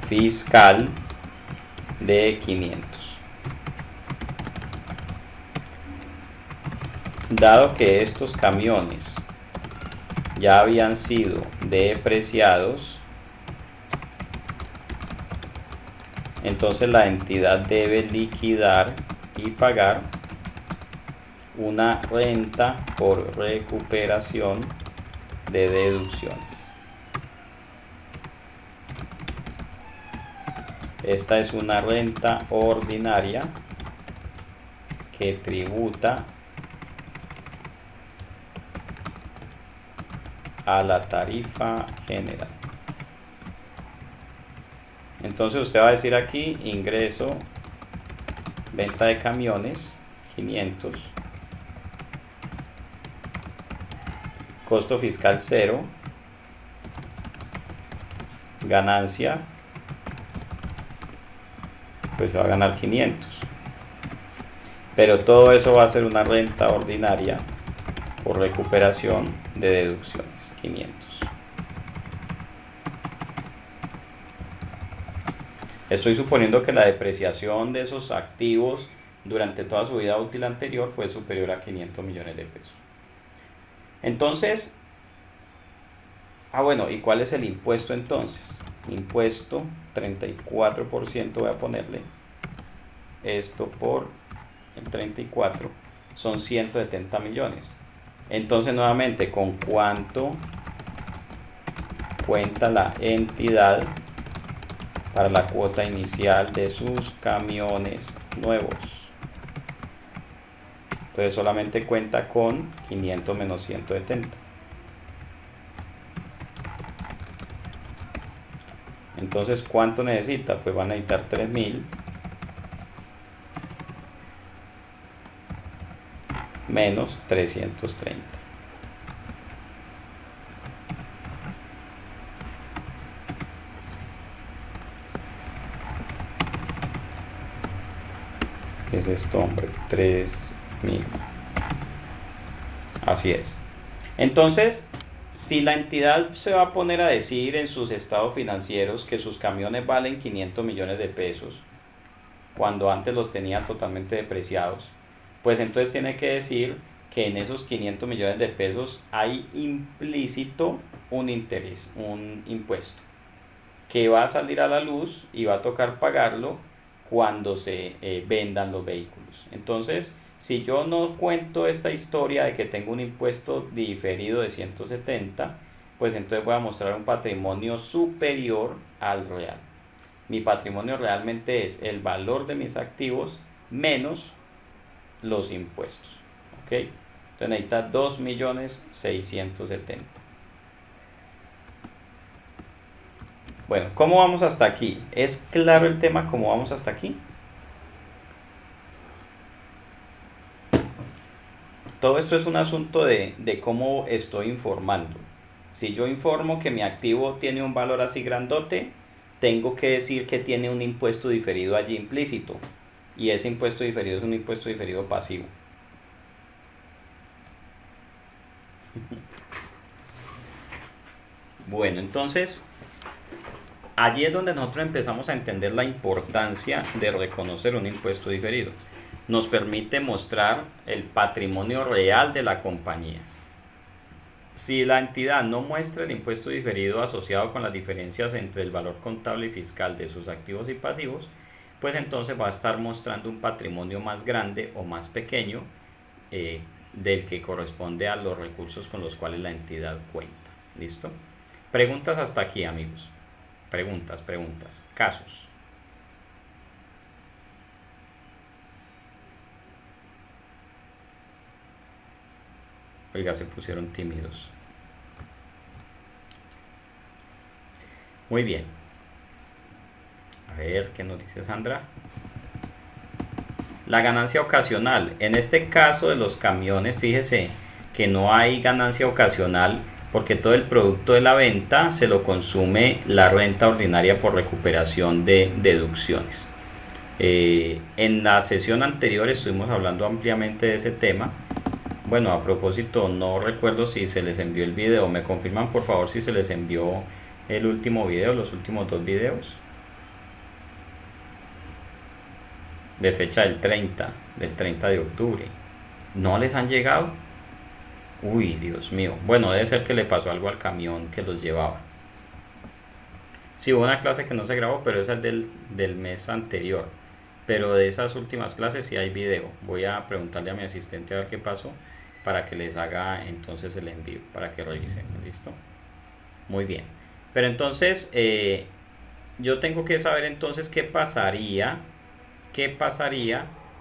fiscal de 500. Dado que estos camiones ya habían sido depreciados, entonces la entidad debe liquidar y pagar una renta por recuperación de deducciones. Esta es una renta ordinaria que tributa a la tarifa general. Entonces usted va a decir aquí ingreso, venta de camiones 500, costo fiscal 0, ganancia, pues se va a ganar 500, pero todo eso va a ser una renta ordinaria por recuperación de deducciones, 500. Estoy suponiendo que la depreciación de esos activos durante toda su vida útil anterior fue superior a 500 millones de pesos. Entonces, bueno, ¿y cuál es el impuesto entonces? Impuesto 34%, voy a ponerle esto por el 34, son 170 millones. Entonces nuevamente, ¿con cuánto cuenta la entidad para la cuota inicial de sus camiones nuevos? Entonces solamente cuenta con 500 menos 170. Entonces, ¿cuánto necesita? Pues van a necesitar 3.000 menos 330. ¿Qué es esto, hombre? 3.000. Así es. Entonces, si la entidad se va a poner a decir en sus estados financieros que sus camiones valen 500 millones de pesos, cuando antes los tenía totalmente depreciados, pues entonces tiene que decir que en esos 500 millones de pesos hay implícito un interés, un impuesto, que va a salir a la luz y va a tocar pagarlo cuando se vendan los vehículos. Entonces, si yo no cuento esta historia de que tengo un impuesto diferido de 170, pues entonces voy a mostrar un patrimonio superior al real. Mi patrimonio realmente es el valor de mis activos menos los impuestos. ¿Ok? Entonces necesita 2.670.000. Bueno, ¿cómo vamos hasta aquí? ¿Es claro el tema cómo vamos hasta aquí? Todo esto es un asunto de cómo estoy informando. Si yo informo que mi activo tiene un valor así grandote, tengo que decir que tiene un impuesto diferido allí implícito. Y ese impuesto diferido es un impuesto diferido pasivo. Bueno, entonces, allí es donde nosotros empezamos a entender la importancia de reconocer un impuesto diferido. Nos permite mostrar el patrimonio real de la compañía. Si la entidad no muestra el impuesto diferido asociado con las diferencias entre el valor contable y fiscal de sus activos y pasivos, pues entonces va a estar mostrando un patrimonio más grande o más pequeño del que corresponde a los recursos con los cuales la entidad cuenta. ¿Listo? Preguntas hasta aquí, amigos. Preguntas. Casos. Oiga, se pusieron tímidos. Muy bien. A ver, ¿qué nos dice Sandra? La ganancia ocasional. En este caso de los camiones, fíjese que no hay ganancia ocasional porque todo el producto de la venta se lo consume la renta ordinaria por recuperación de deducciones. En la sesión anterior estuvimos hablando ampliamente de ese tema. Bueno, a propósito, no recuerdo si se les envió el video. ¿Me confirman por favor si se les envió el último video, los últimos dos videos? De fecha del 30 de octubre. ¿No les han llegado? Uy, Dios mío. Bueno, debe ser que le pasó algo al camión que los llevaba. Sí, hubo una clase que no se grabó, pero esa es del mes anterior. Pero de esas últimas clases sí hay video. Voy a preguntarle a mi asistente a ver qué pasó para que les haga entonces el envío, para que revisen. ¿Listo? Muy bien. Pero entonces, yo tengo que saber entonces qué pasaría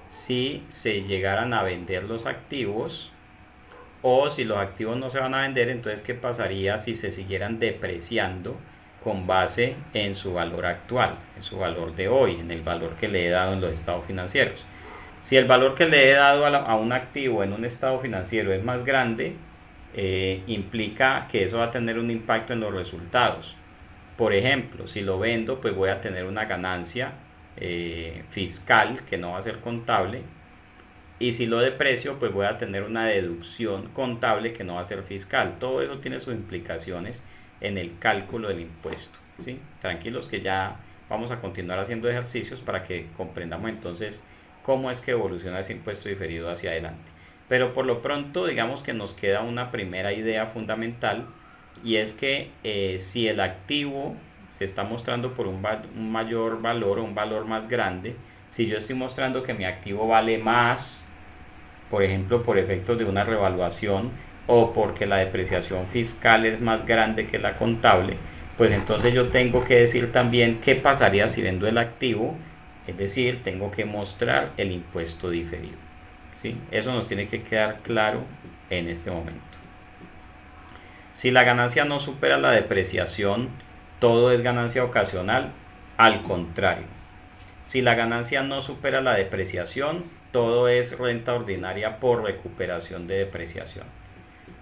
si se llegaran a vender los activos, o si los activos no se van a vender, entonces qué pasaría si se siguieran depreciando con base en su valor actual, en su valor de hoy, en el valor que le he dado en los estados financieros. Si el valor que le he dado a un activo en un estado financiero es más grande, implica que eso va a tener un impacto en los resultados. Por ejemplo, si lo vendo, pues voy a tener una ganancia fiscal que no va a ser contable, y si lo deprecio, pues voy a tener una deducción contable que no va a ser fiscal. Todo eso tiene sus implicaciones en el cálculo del impuesto, ¿sí? Tranquilos que ya vamos a continuar haciendo ejercicios para que comprendamos entonces cómo es que evoluciona ese impuesto diferido hacia adelante. Pero por lo pronto, digamos que nos queda una primera idea fundamental, y es que si el activo se está mostrando por un mayor valor o un valor más grande, si yo estoy mostrando que mi activo vale más, por ejemplo por efectos de una revaluación o porque la depreciación fiscal es más grande que la contable, pues entonces yo tengo que decir también qué pasaría si vendo el activo, es decir, tengo que mostrar el impuesto diferido, ¿sí? Eso nos tiene que quedar claro en este momento. Si la ganancia no supera la depreciación, todo es ganancia ocasional. Al contrario, si la ganancia no supera la depreciación, todo es renta ordinaria por recuperación de depreciación.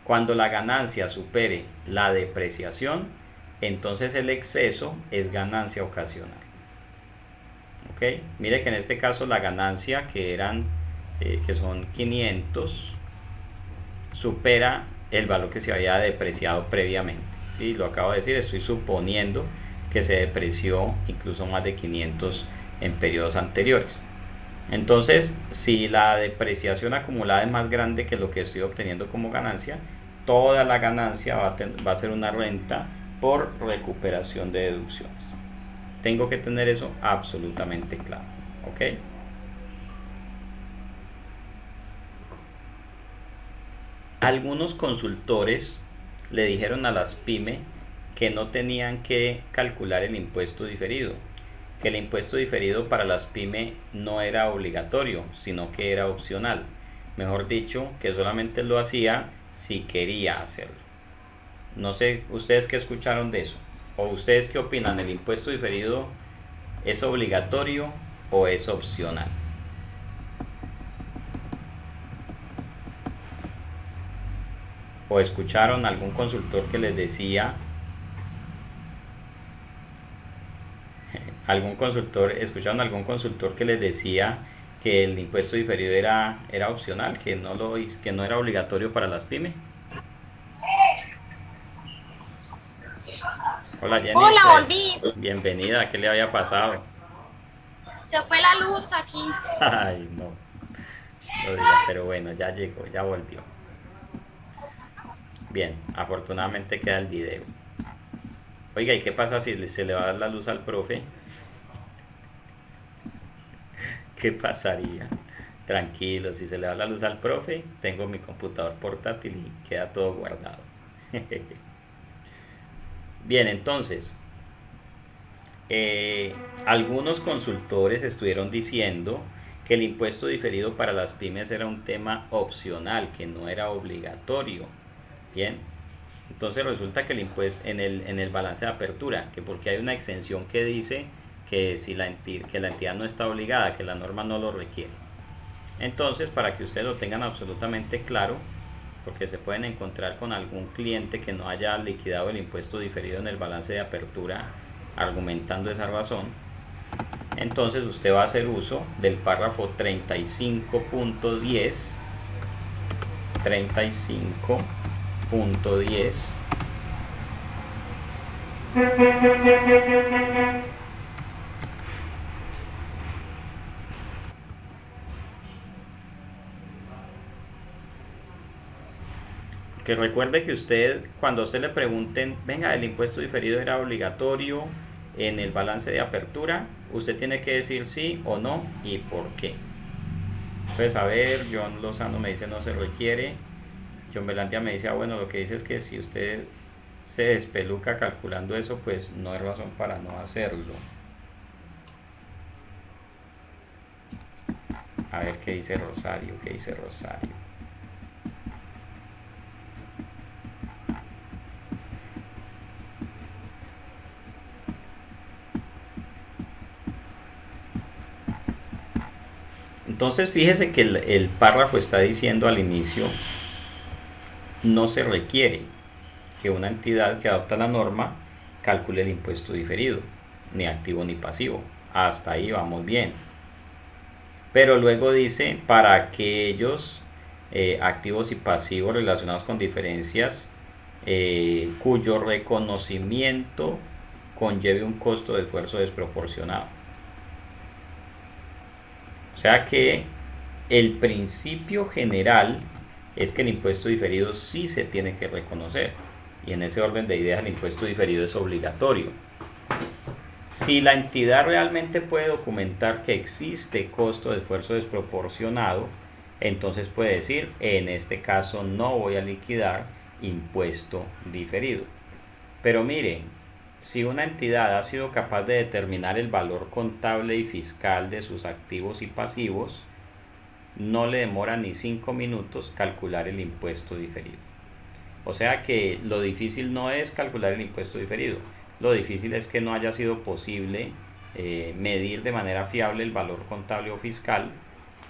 Cuando la ganancia supere la depreciación, entonces el exceso es ganancia ocasional. ¿Ok? Mire que en este caso la ganancia, que son 500, supera el valor que se había depreciado previamente. ¿Sí? Lo acabo de decir, estoy suponiendo que se depreció incluso más de 500 en periodos anteriores. Entonces, si la depreciación acumulada es más grande que lo que estoy obteniendo como ganancia, toda la ganancia va a ser una renta por recuperación de deducciones. Tengo que tener eso absolutamente claro. ¿Ok? Algunos consultores le dijeron a las pymes que no tenían que calcular el impuesto diferido, que el impuesto diferido para las pymes no era obligatorio, sino que era opcional. Mejor dicho, que solamente lo hacía si quería hacerlo. No sé, ¿ustedes qué escucharon de eso? ¿O ustedes qué opinan? ¿El impuesto diferido es obligatorio o es opcional? ¿O escucharon algún consultor que les decía, escucharon algún consultor que les decía que el impuesto diferido era opcional, que no era obligatorio para las pymes? Hola Jenny. Hola, volví. Bienvenida, ¿qué le había pasado? Se fue la luz aquí. Ay, no lo diga, pero bueno, ya llegó, ya volvió. Bien, afortunadamente queda el video. Oiga, ¿y qué pasa si se le va a dar la luz al profe? ¿Qué pasaría? Tranquilo, si se le da la luz al profe, tengo mi computador portátil y queda todo guardado. Bien, entonces, algunos consultores estuvieron diciendo que el impuesto diferido para las pymes era un tema opcional, que no era obligatorio. Bien, entonces resulta que el impuesto en el balance de apertura, que porque hay una exención que dice que si la entidad no está obligada, que la norma no lo requiere. Entonces, para que ustedes lo tengan absolutamente claro, porque se pueden encontrar con algún cliente que no haya liquidado el impuesto diferido en el balance de apertura argumentando esa razón, entonces usted va a hacer uso del párrafo 35.10, 35.10, que recuerde que usted, cuando a usted le pregunten, venga, el impuesto diferido era obligatorio en el balance de apertura, usted tiene que decir sí o no y por qué. Pues a ver, John Lozano me dice no se requiere. John Belandia me dice, bueno, lo que dice es que si usted se despeluca calculando eso, pues no hay razón para no hacerlo. A ver qué dice Rosario, qué dice Rosario. Entonces fíjese que el párrafo está diciendo al inicio, no se requiere que una entidad que adopta la norma calcule el impuesto diferido, ni activo ni pasivo. Hasta ahí vamos bien. Pero luego dice, para aquellos activos y pasivos relacionados con diferencias cuyo reconocimiento conlleve un costo de esfuerzo desproporcionado. O sea que el principio general es que el impuesto diferido sí se tiene que reconocer. Y en ese orden de ideas el impuesto diferido es obligatorio. Si la entidad realmente puede documentar que existe costo de esfuerzo desproporcionado, entonces puede decir, en este caso no voy a liquidar impuesto diferido. Pero miren, si una entidad ha sido capaz de determinar el valor contable y fiscal de sus activos y pasivos, no le demora ni 5 minutos calcular el impuesto diferido. O sea que lo difícil no es calcular el impuesto diferido, lo difícil es que no haya sido posible medir de manera fiable el valor contable o fiscal,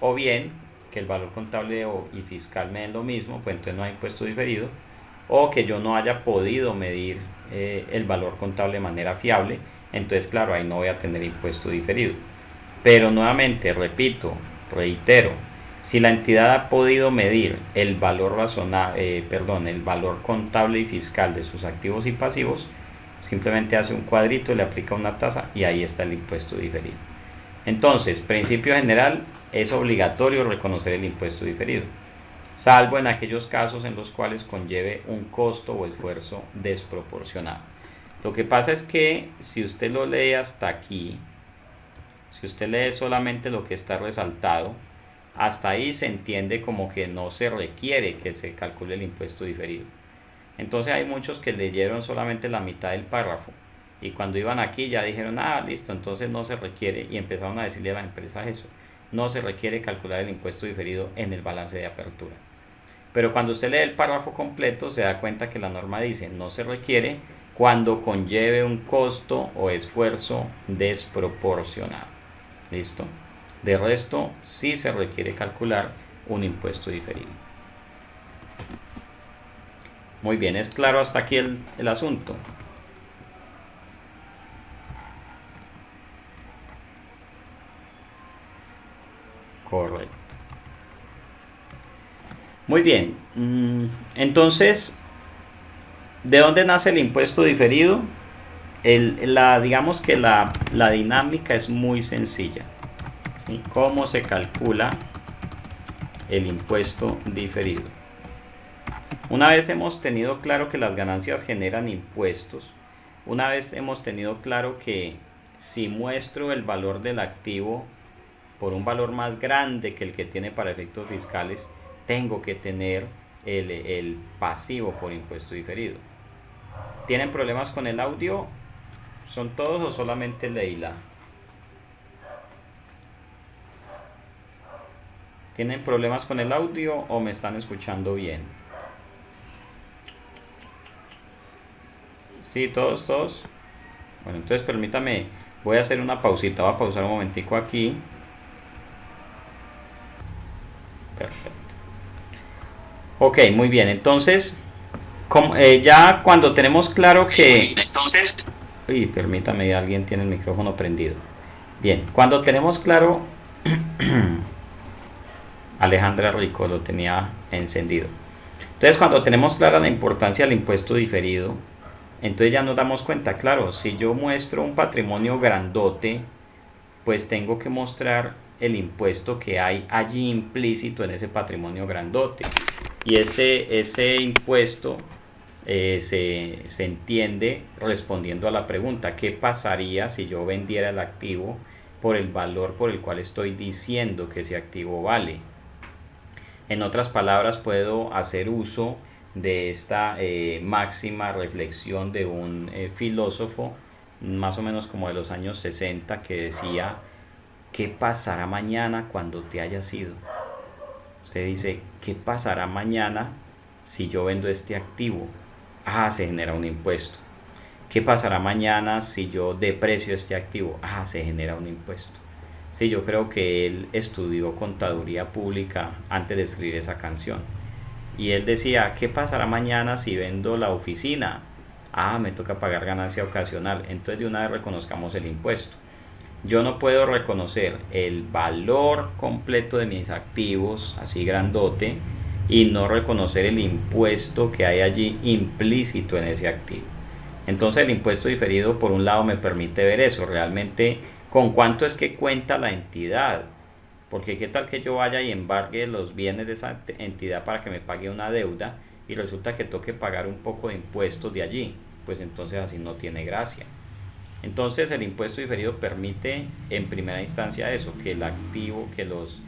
o bien que el valor contable y fiscal me den lo mismo, pues entonces no hay impuesto diferido, o que yo no haya podido medir el valor contable de manera fiable, entonces claro, ahí no voy a tener impuesto diferido. Pero nuevamente, repito, reitero, si la entidad ha podido medir el valor el valor contable y fiscal de sus activos y pasivos, simplemente hace un cuadrito, le aplica una tasa y ahí está el impuesto diferido. Entonces, principio general, es obligatorio reconocer el impuesto diferido, salvo en aquellos casos en los cuales conlleve un costo o esfuerzo desproporcionado. Lo que pasa es que si usted lo lee hasta aquí, si usted lee solamente lo que está resaltado, hasta ahí se entiende como que no se requiere que se calcule el impuesto diferido. Entonces hay muchos que leyeron solamente la mitad del párrafo y cuando iban aquí ya dijeron, listo, entonces no se requiere, y empezaron a decirle a las empresas eso, no se requiere calcular el impuesto diferido en el balance de apertura. Pero cuando usted lee el párrafo completo se da cuenta que la norma dice no se requiere cuando conlleve un costo o esfuerzo desproporcionado. ¿Listo? De resto sí se requiere calcular un impuesto diferido. Muy bien, ¿es claro hasta aquí el asunto? Correcto. Muy bien, entonces, ¿de dónde nace el impuesto diferido? Digamos que la dinámica es muy sencilla. ¿Sí? ¿Cómo se calcula el impuesto diferido? Una vez hemos tenido claro que las ganancias generan impuestos, una vez hemos tenido claro que si muestro el valor del activo por un valor más grande que el que tiene para efectos fiscales, tengo que tener el pasivo por impuesto diferido. ¿Tienen problemas con el audio? ¿Son todos o solamente Leila? ¿Tienen problemas con el audio o me están escuchando bien? ¿Sí, todos? Bueno, entonces permítame, voy a hacer una pausita, voy a pausar un momentico aquí. Perfecto. Ok, muy bien, entonces, ya cuando tenemos claro que... Uy, permítame, alguien tiene el micrófono prendido. Bien, cuando tenemos claro, Alejandra Rico lo tenía encendido. Entonces, cuando tenemos clara la importancia del impuesto diferido, entonces ya nos damos cuenta, claro, si yo muestro un patrimonio grandote, pues tengo que mostrar el impuesto que hay allí implícito en ese patrimonio grandote. Y ese impuesto se entiende respondiendo a la pregunta, ¿qué pasaría si yo vendiera el activo por el valor por el cual estoy diciendo que ese activo vale? En otras palabras, puedo hacer uso de esta máxima reflexión de un filósofo más o menos como de los años 60 que decía, ¿qué pasará mañana cuando te hayas ido? Usted dice, ¿qué pasará mañana si yo vendo este activo? Ah, se genera un impuesto. ¿Qué pasará mañana si yo deprecio este activo? Ah, se genera un impuesto. Sí, yo creo que él estudió contaduría pública antes de escribir esa canción. Y él decía, ¿qué pasará mañana si vendo la oficina? Ah, me toca pagar ganancia ocasional. Entonces de una vez reconozcamos el impuesto. Yo no puedo reconocer el valor completo de mis activos, así grandote, y no reconocer el impuesto que hay allí implícito en ese activo. Entonces el impuesto diferido por un lado me permite ver eso, realmente con cuánto es que cuenta la entidad, porque qué tal que yo vaya y embargue los bienes de esa entidad para que me pague una deuda y resulta que toque pagar un poco de impuestos de allí, pues entonces así no tiene gracia. Entonces el impuesto diferido permite en primera instancia eso, que el activo, que los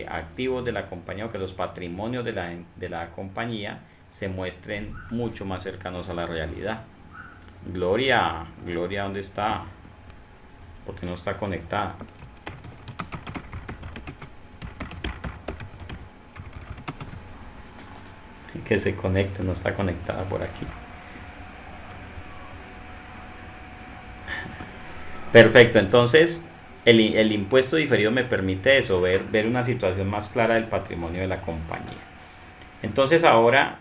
activos de la compañía o que los patrimonios de la compañía se muestren mucho más cercanos a la realidad. Gloria, Gloria, ¿dónde está? Porque no está conectada. Que se conecte, no está conectada por aquí. Perfecto, entonces el impuesto diferido me permite eso, ver una situación más clara del patrimonio de la compañía. Entonces ahora,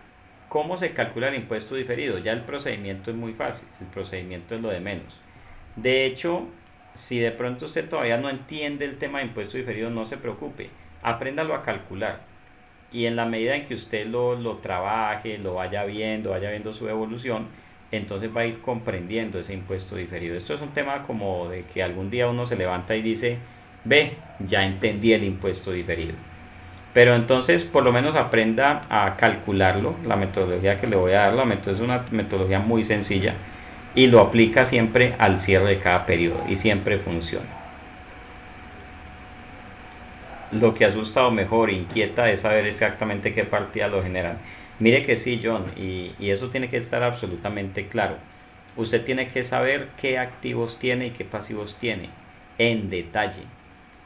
¿cómo se calcula el impuesto diferido? Ya el procedimiento es muy fácil, el procedimiento es lo de menos. De hecho, si de pronto usted todavía no entiende el tema de impuesto diferido, no se preocupe, apréndalo a calcular. Y en la medida en que usted lo trabaje, lo vaya viendo su evolución, entonces va a ir comprendiendo ese impuesto diferido. Esto es un tema como de que algún día uno se levanta y dice, ve, ya entendí el impuesto diferido. Pero entonces por lo menos aprenda a calcularlo, la metodología que le voy a dar, es una metodología muy sencilla y lo aplica siempre al cierre de cada periodo y siempre funciona. Lo que asusta o mejor inquieta es saber exactamente qué partida lo generan. Mire que sí, John, y eso tiene que estar absolutamente claro. Usted tiene que saber qué activos tiene y qué pasivos tiene en detalle.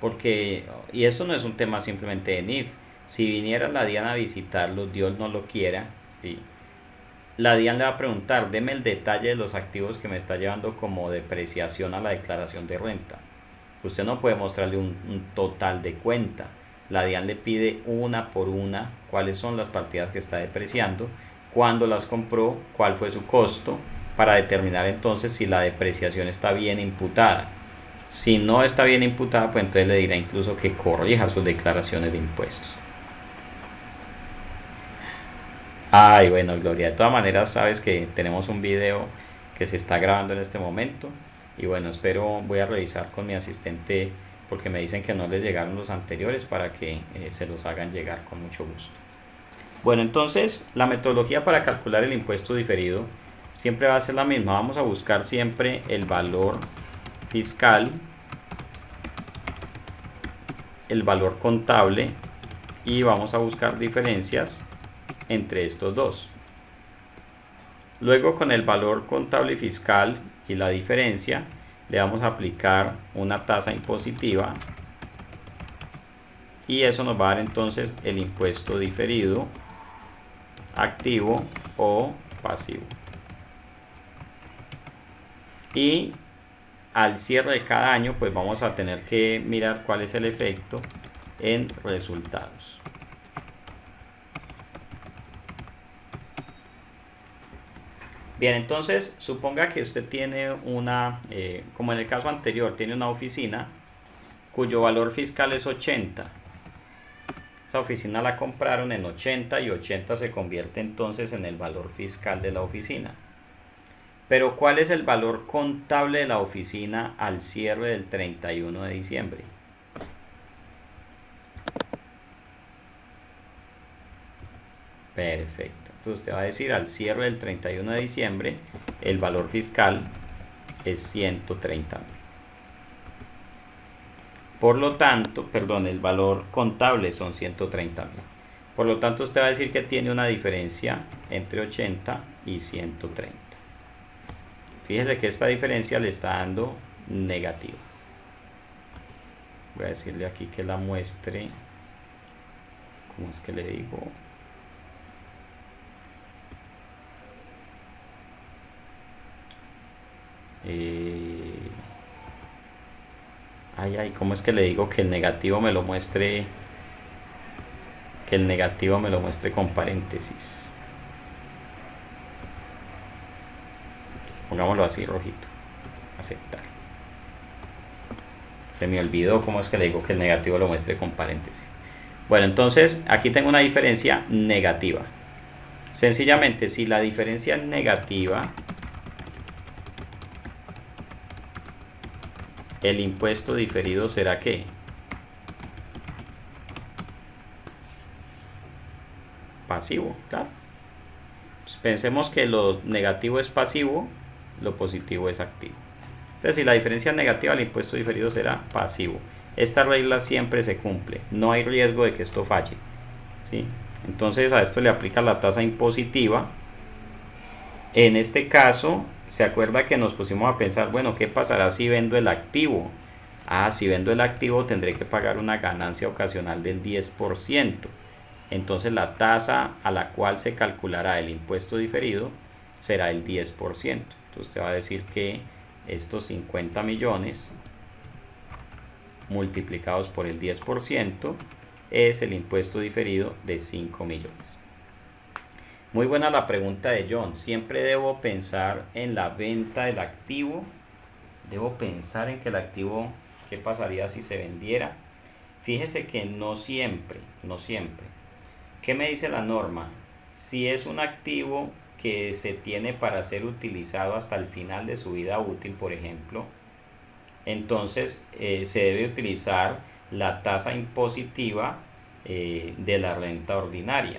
Porque, y eso no es un tema simplemente de NIF. Si viniera la DIAN a visitarlo, Dios no lo quiera, ¿sí? La DIAN le va a preguntar, deme el detalle de los activos que me está llevando como depreciación a la declaración de renta. Usted no puede mostrarle un total de cuenta. La DIAN le pide una por una cuáles son las partidas que está depreciando, cuándo las compró, cuál fue su costo, para determinar entonces si la depreciación está bien imputada. Si no está bien imputada, pues entonces le dirá incluso que corrija sus declaraciones de impuestos. Ay, bueno, Gloria, de todas maneras sabes que tenemos un video que se está grabando en este momento y bueno, voy a revisar con mi asistente porque me dicen que no les llegaron los anteriores para que se los hagan llegar con mucho gusto. Bueno, entonces la metodología para calcular el impuesto diferido siempre va a ser la misma. Vamos a buscar siempre el valor fiscal, el valor contable y vamos a buscar diferencias entre estos dos. Luego con el valor contable y fiscal y la diferencia le vamos a aplicar una tasa impositiva y eso nos va a dar entonces el impuesto diferido activo o pasivo. Y al cierre de cada año pues vamos a tener que mirar cuál es el efecto en resultados. Bien, entonces suponga que usted tiene como en el caso anterior, tiene una oficina cuyo valor fiscal es 80. Esa oficina la compraron en 80 y 80 se convierte entonces en el valor fiscal de la oficina. Pero ¿cuál es el valor contable de la oficina al cierre del 31 de diciembre? Perfecto. Entonces usted va a decir al cierre del 31 de diciembre el valor fiscal es 130.000. Por lo tanto, perdón, el valor contable son 130.000. Por lo tanto, usted va a decir que tiene una diferencia entre 80 y 130. Fíjese que esta diferencia le está dando negativa. Voy a decirle aquí que la muestre. ¿Cómo es que le digo? ¿Cómo es que le digo que el negativo me lo muestre? Que el negativo me lo muestre con paréntesis. Pongámoslo así, rojito. Aceptar. Se me olvidó cómo es que le digo que el negativo lo muestre con paréntesis. Bueno, entonces aquí tengo una diferencia negativa. Sencillamente, si la diferencia es negativa, el impuesto diferido será ¿qué? Pasivo, claro. Pues pensemos que lo negativo es pasivo, lo positivo es activo. Entonces, si la diferencia es negativa, el impuesto diferido será pasivo. Esta regla siempre se cumple, no hay riesgo de que esto falle, ¿sí? Entonces a esto le aplica la tasa impositiva. En este caso, se acuerda que nos pusimos a pensar, bueno, ¿qué pasará si vendo el activo? Si vendo el activo tendré que pagar una ganancia ocasional del 10%. Entonces la tasa a la cual se calculará el impuesto diferido será el 10%. Entonces usted va a decir que estos 50 millones multiplicados por el 10% es el impuesto diferido de 5 millones. Muy buena la pregunta de John. Siempre debo pensar en la venta del activo. Debo pensar en que el activo, ¿qué pasaría si se vendiera? Fíjese que no siempre. ¿Qué me dice la norma? Si es un activo que se tiene para ser utilizado hasta el final de su vida útil, por ejemplo, entonces se debe utilizar la tasa impositiva de la renta ordinaria.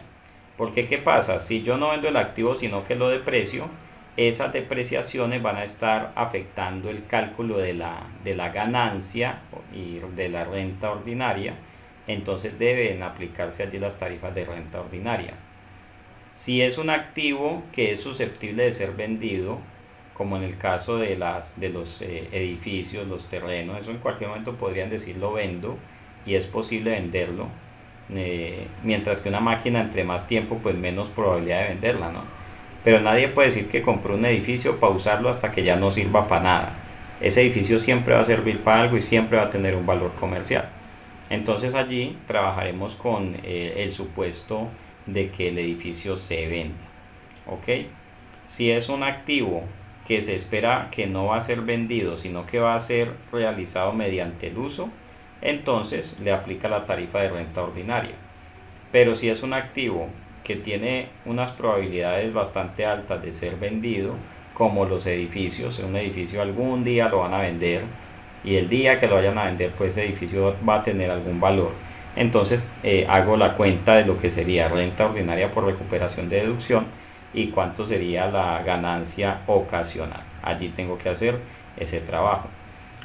Porque ¿qué pasa? Si yo no vendo el activo sino que lo deprecio, esas depreciaciones van a estar afectando el cálculo de la ganancia y de la renta ordinaria. Entonces deben aplicarse allí las tarifas de renta ordinaria. Si es un activo que es susceptible de ser vendido, como en el caso de los edificios, los terrenos, eso en cualquier momento podrían decir lo vendo y es posible venderlo, mientras que una máquina entre más tiempo pues menos probabilidad de venderla, ¿no? Pero nadie puede decir que compró un edificio para usarlo hasta que ya no sirva para nada. Ese edificio siempre va a servir para algo y siempre va a tener un valor comercial. Entonces allí trabajaremos con el supuesto de que el edificio se venda. ¿Ok? Si es un activo que se espera que no va a ser vendido, sino que va a ser realizado mediante el uso, entonces le aplica la tarifa de renta ordinaria. Pero si es un activo que tiene unas probabilidades bastante altas de ser vendido, como los edificios, un edificio algún día lo van a vender y el día que lo vayan a vender pues ese edificio va a tener algún valor, entonces hago la cuenta de lo que sería renta ordinaria por recuperación de deducción y cuánto sería la ganancia ocasional. Allí tengo que hacer ese trabajo.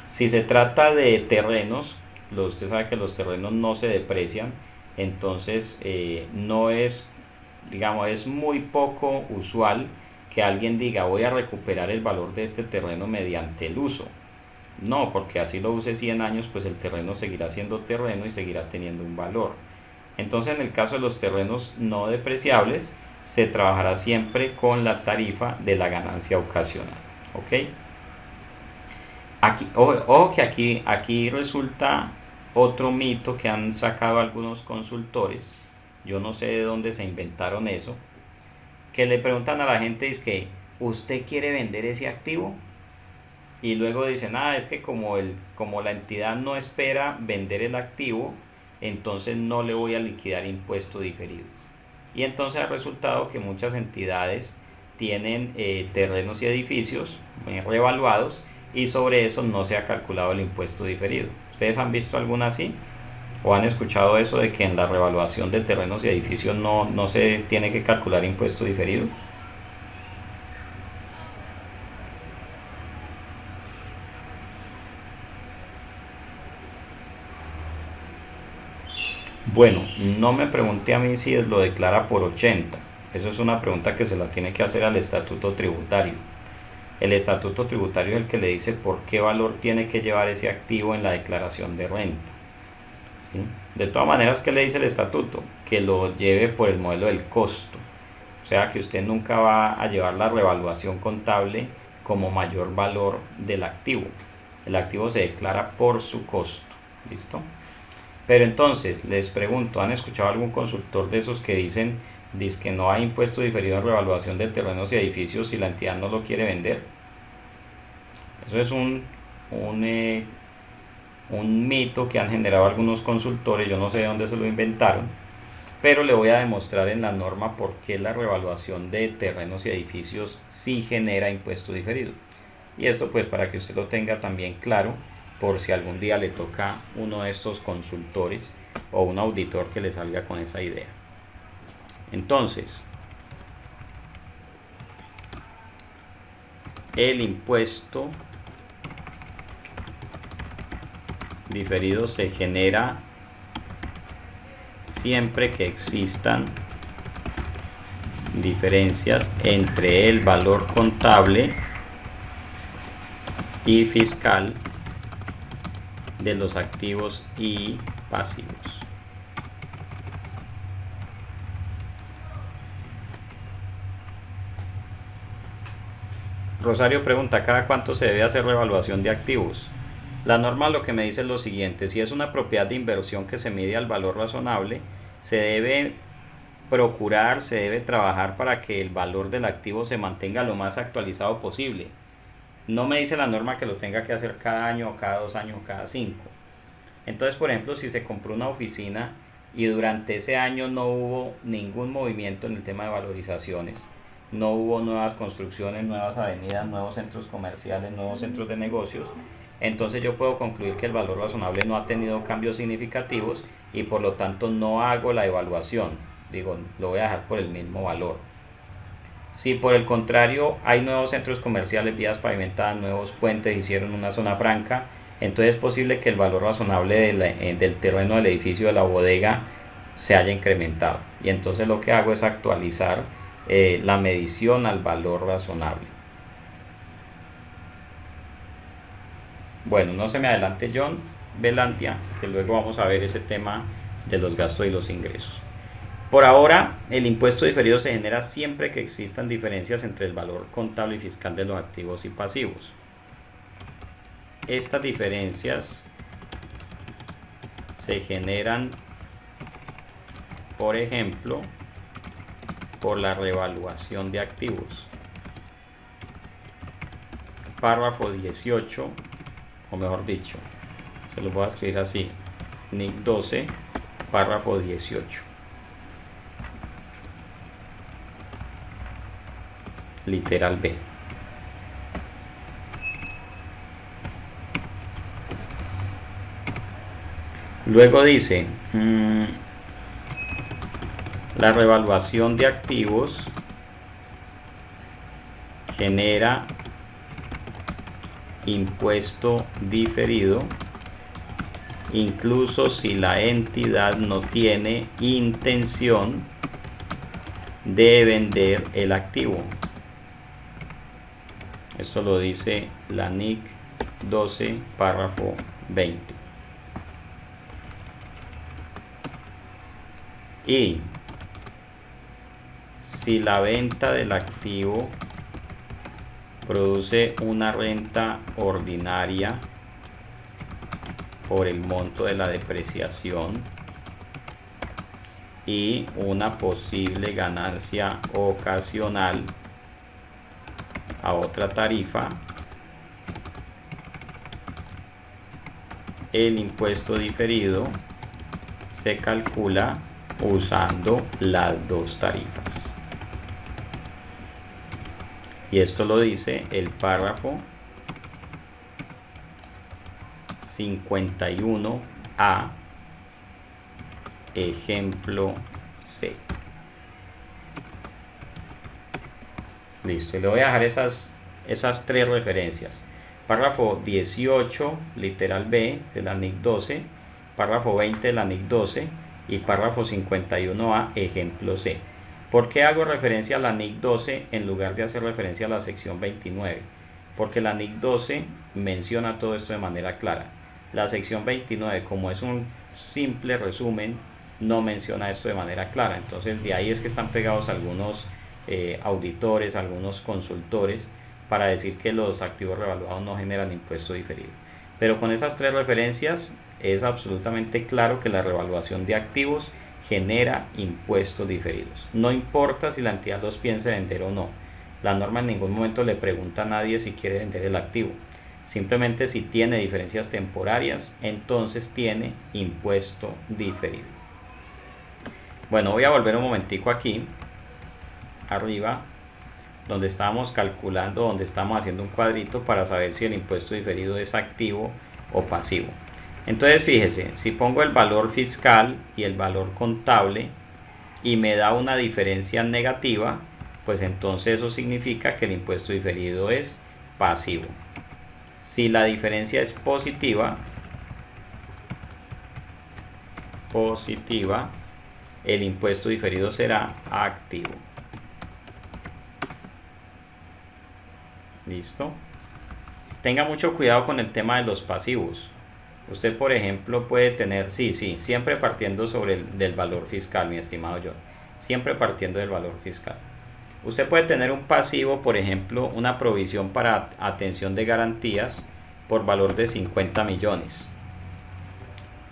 Si se trata de terrenos, usted sabe que los terrenos no se deprecian, entonces no es, digamos, es muy poco usual que alguien diga voy a recuperar el valor de este terreno mediante el uso. No, porque así lo use 100 años, pues el terreno seguirá siendo terreno y seguirá teniendo un valor. Entonces, en el caso de los terrenos no depreciables, se trabajará siempre con la tarifa de la ganancia ocasional. ¿Ok? Ojo que aquí resulta otro mito que han sacado algunos consultores. Yo no sé de dónde se inventaron eso. Que le preguntan a la gente, es que usted quiere vender ese activo y luego dicen, es que como la entidad no espera vender el activo, entonces no le voy a liquidar impuesto diferido. Y entonces ha resultado que muchas entidades tienen terrenos y edificios revaluados y sobre eso no se ha calculado el impuesto diferido. ¿Ustedes han visto alguna así? ¿O han escuchado eso de que en la revaluación de terrenos y edificios no se tiene que calcular impuesto diferido? Bueno, no me pregunte a mí si lo declara por 80. Eso es una pregunta que se la tiene que hacer al estatuto tributario. El estatuto tributario es el que le dice por qué valor tiene que llevar ese activo en la declaración de renta. ¿Sí? De todas maneras, ¿qué le dice el estatuto? Que lo lleve por el modelo del costo. O sea que usted nunca va a llevar la revaluación contable como mayor valor del activo. El activo se declara por su costo. ¿Listo? Pero entonces, les pregunto, ¿han escuchado algún consultor de esos que dicen que no hay impuesto diferido en revaluación de terrenos y edificios si la entidad no lo quiere vender? Eso es un mito que han generado algunos consultores, yo no sé de dónde se lo inventaron, pero le voy a demostrar en la norma por qué la revaluación de terrenos y edificios sí genera impuesto diferido. Y esto pues para que usted lo tenga también claro, por si algún día le toca uno de estos consultores o un auditor que le salga con esa idea. Entonces, el impuesto diferido se genera siempre que existan diferencias entre el valor contable y fiscal de los activos y pasivos. Rosario pregunta, ¿cada cuánto se debe hacer revaluación de activos? La norma lo que me dice es lo siguiente: si es una propiedad de inversión que se mide al valor razonable, se debe procurar, se debe trabajar para que el valor del activo se mantenga lo más actualizado posible. No me dice la norma que lo tenga que hacer cada año, o cada 2 años, o cada 5. Entonces, por ejemplo, si se compró una oficina y durante ese año no hubo ningún movimiento en el tema de valorizaciones, no hubo nuevas construcciones, nuevas avenidas, nuevos centros comerciales, nuevos centros de negocios, entonces yo puedo concluir que el valor razonable no ha tenido cambios significativos y por lo tanto no hago la evaluación. Digo, lo voy a dejar por el mismo valor. Si por el contrario hay nuevos centros comerciales, vías pavimentadas, nuevos puentes, hicieron una zona franca, entonces es posible que el valor razonable del terreno del edificio, de la bodega, se haya incrementado. Y entonces lo que hago es actualizar la medición al valor razonable. Bueno, no se me adelante John Belantia, que luego vamos a ver ese tema de los gastos y los ingresos. Por ahora, el impuesto diferido se genera siempre que existan diferencias entre el valor contable y fiscal de los activos y pasivos. Estas diferencias se generan, por ejemplo, por la revaluación de activos. Párrafo 18, o mejor dicho, se lo voy a escribir así: NIC 12, párrafo 18. Literal B. Luego dice, la revaluación de activos genera impuesto diferido, incluso si la entidad no tiene intención de vender el activo. Esto lo dice la NIC 12, párrafo 20. Y si la venta del activo produce una renta ordinaria por el monto de la depreciación y una posible ganancia ocasional a otra tarifa, el impuesto diferido se calcula usando las dos tarifas. Y esto lo dice el párrafo 51A, ejemplo C. Listo, y le voy a dejar esas tres referencias. Párrafo 18, literal B de la NIC 12, párrafo 20 de la NIC 12 y párrafo 51A, ejemplo C. ¿Por qué hago referencia a la NIC 12 en lugar de hacer referencia a la sección 29? Porque la NIC 12 menciona todo esto de manera clara. La sección 29, como es un simple resumen, no menciona esto de manera clara. Entonces de ahí es que están pegados algunos auditores, algunos consultores, para decir que los activos revaluados no generan impuesto diferido. Pero con esas tres referencias es absolutamente claro que la revaluación de activos genera impuestos diferidos. No importa si la entidad los piense vender o no. La norma en ningún momento le pregunta a nadie si quiere vender el activo. Simplemente si tiene diferencias temporarias, entonces tiene impuesto diferido. Bueno, voy a volver un momentico aquí, arriba, donde estábamos calculando, donde estamos haciendo un cuadrito para saber si el impuesto diferido es activo o pasivo. Entonces fíjese, si pongo el valor fiscal y el valor contable y me da una diferencia negativa, pues entonces eso significa que el impuesto diferido es pasivo. Si la diferencia es positiva, el impuesto diferido será activo. Listo. Tenga mucho cuidado con el tema de los pasivos. Usted, por ejemplo, puede tener, siempre partiendo del valor fiscal, mi estimado John. Siempre partiendo del valor fiscal. Usted puede tener un pasivo, por ejemplo, una provisión para atención de garantías por valor de 50 millones.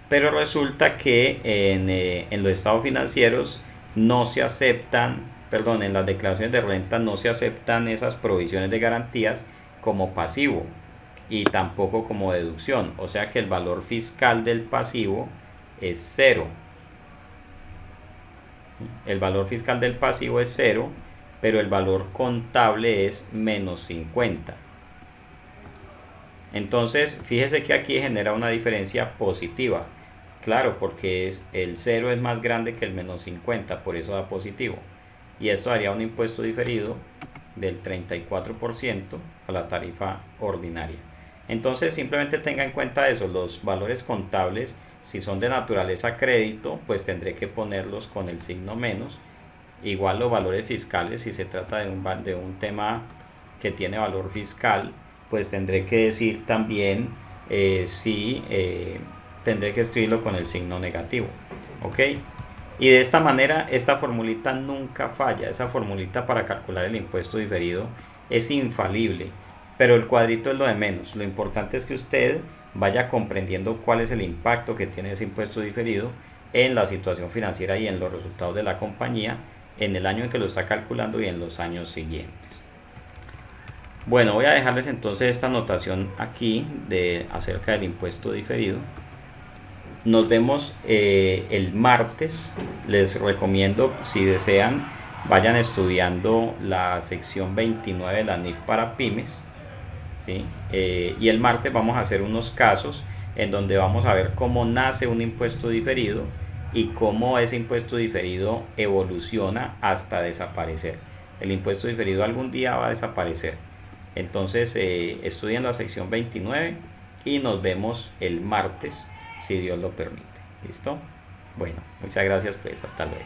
Pero resulta que en los estados financieros no se aceptan, en las declaraciones de renta no se aceptan esas provisiones de garantías como pasivo y tampoco como deducción. O sea que el valor fiscal del pasivo es 0. El valor fiscal del pasivo es 0, pero el valor contable es menos 50. Entonces, fíjese que aquí genera una diferencia positiva. Claro, porque el 0 es más grande que el menos 50, por eso da positivo. Y esto daría un impuesto diferido del 34% a la tarifa ordinaria. Entonces, simplemente tenga en cuenta eso, los valores contables, si son de naturaleza crédito, pues tendré que ponerlos con el signo menos. Igual los valores fiscales, si se trata de un tema que tiene valor fiscal, pues tendré que decir también tendré que escribirlo con el signo negativo. ¿Ok? Y de esta manera, esta formulita nunca falla. Esa formulita para calcular el impuesto diferido es infalible. Pero el cuadrito es lo de menos. Lo importante es que usted vaya comprendiendo cuál es el impacto que tiene ese impuesto diferido en la situación financiera y en los resultados de la compañía en el año en que lo está calculando y en los años siguientes. Bueno, voy a dejarles entonces esta anotación aquí acerca del impuesto diferido. Nos vemos el martes. Les recomiendo, si desean, vayan estudiando la sección 29 de la NIF para pymes, ¿sí? Y el martes vamos a hacer unos casos en donde vamos a ver cómo nace un impuesto diferido y cómo ese impuesto diferido evoluciona hasta desaparecer. El impuesto diferido algún día va a desaparecer. Entonces estudien la sección 29 y nos vemos el martes, si Dios lo permite. ¿Listo? Bueno, muchas gracias, pues hasta luego.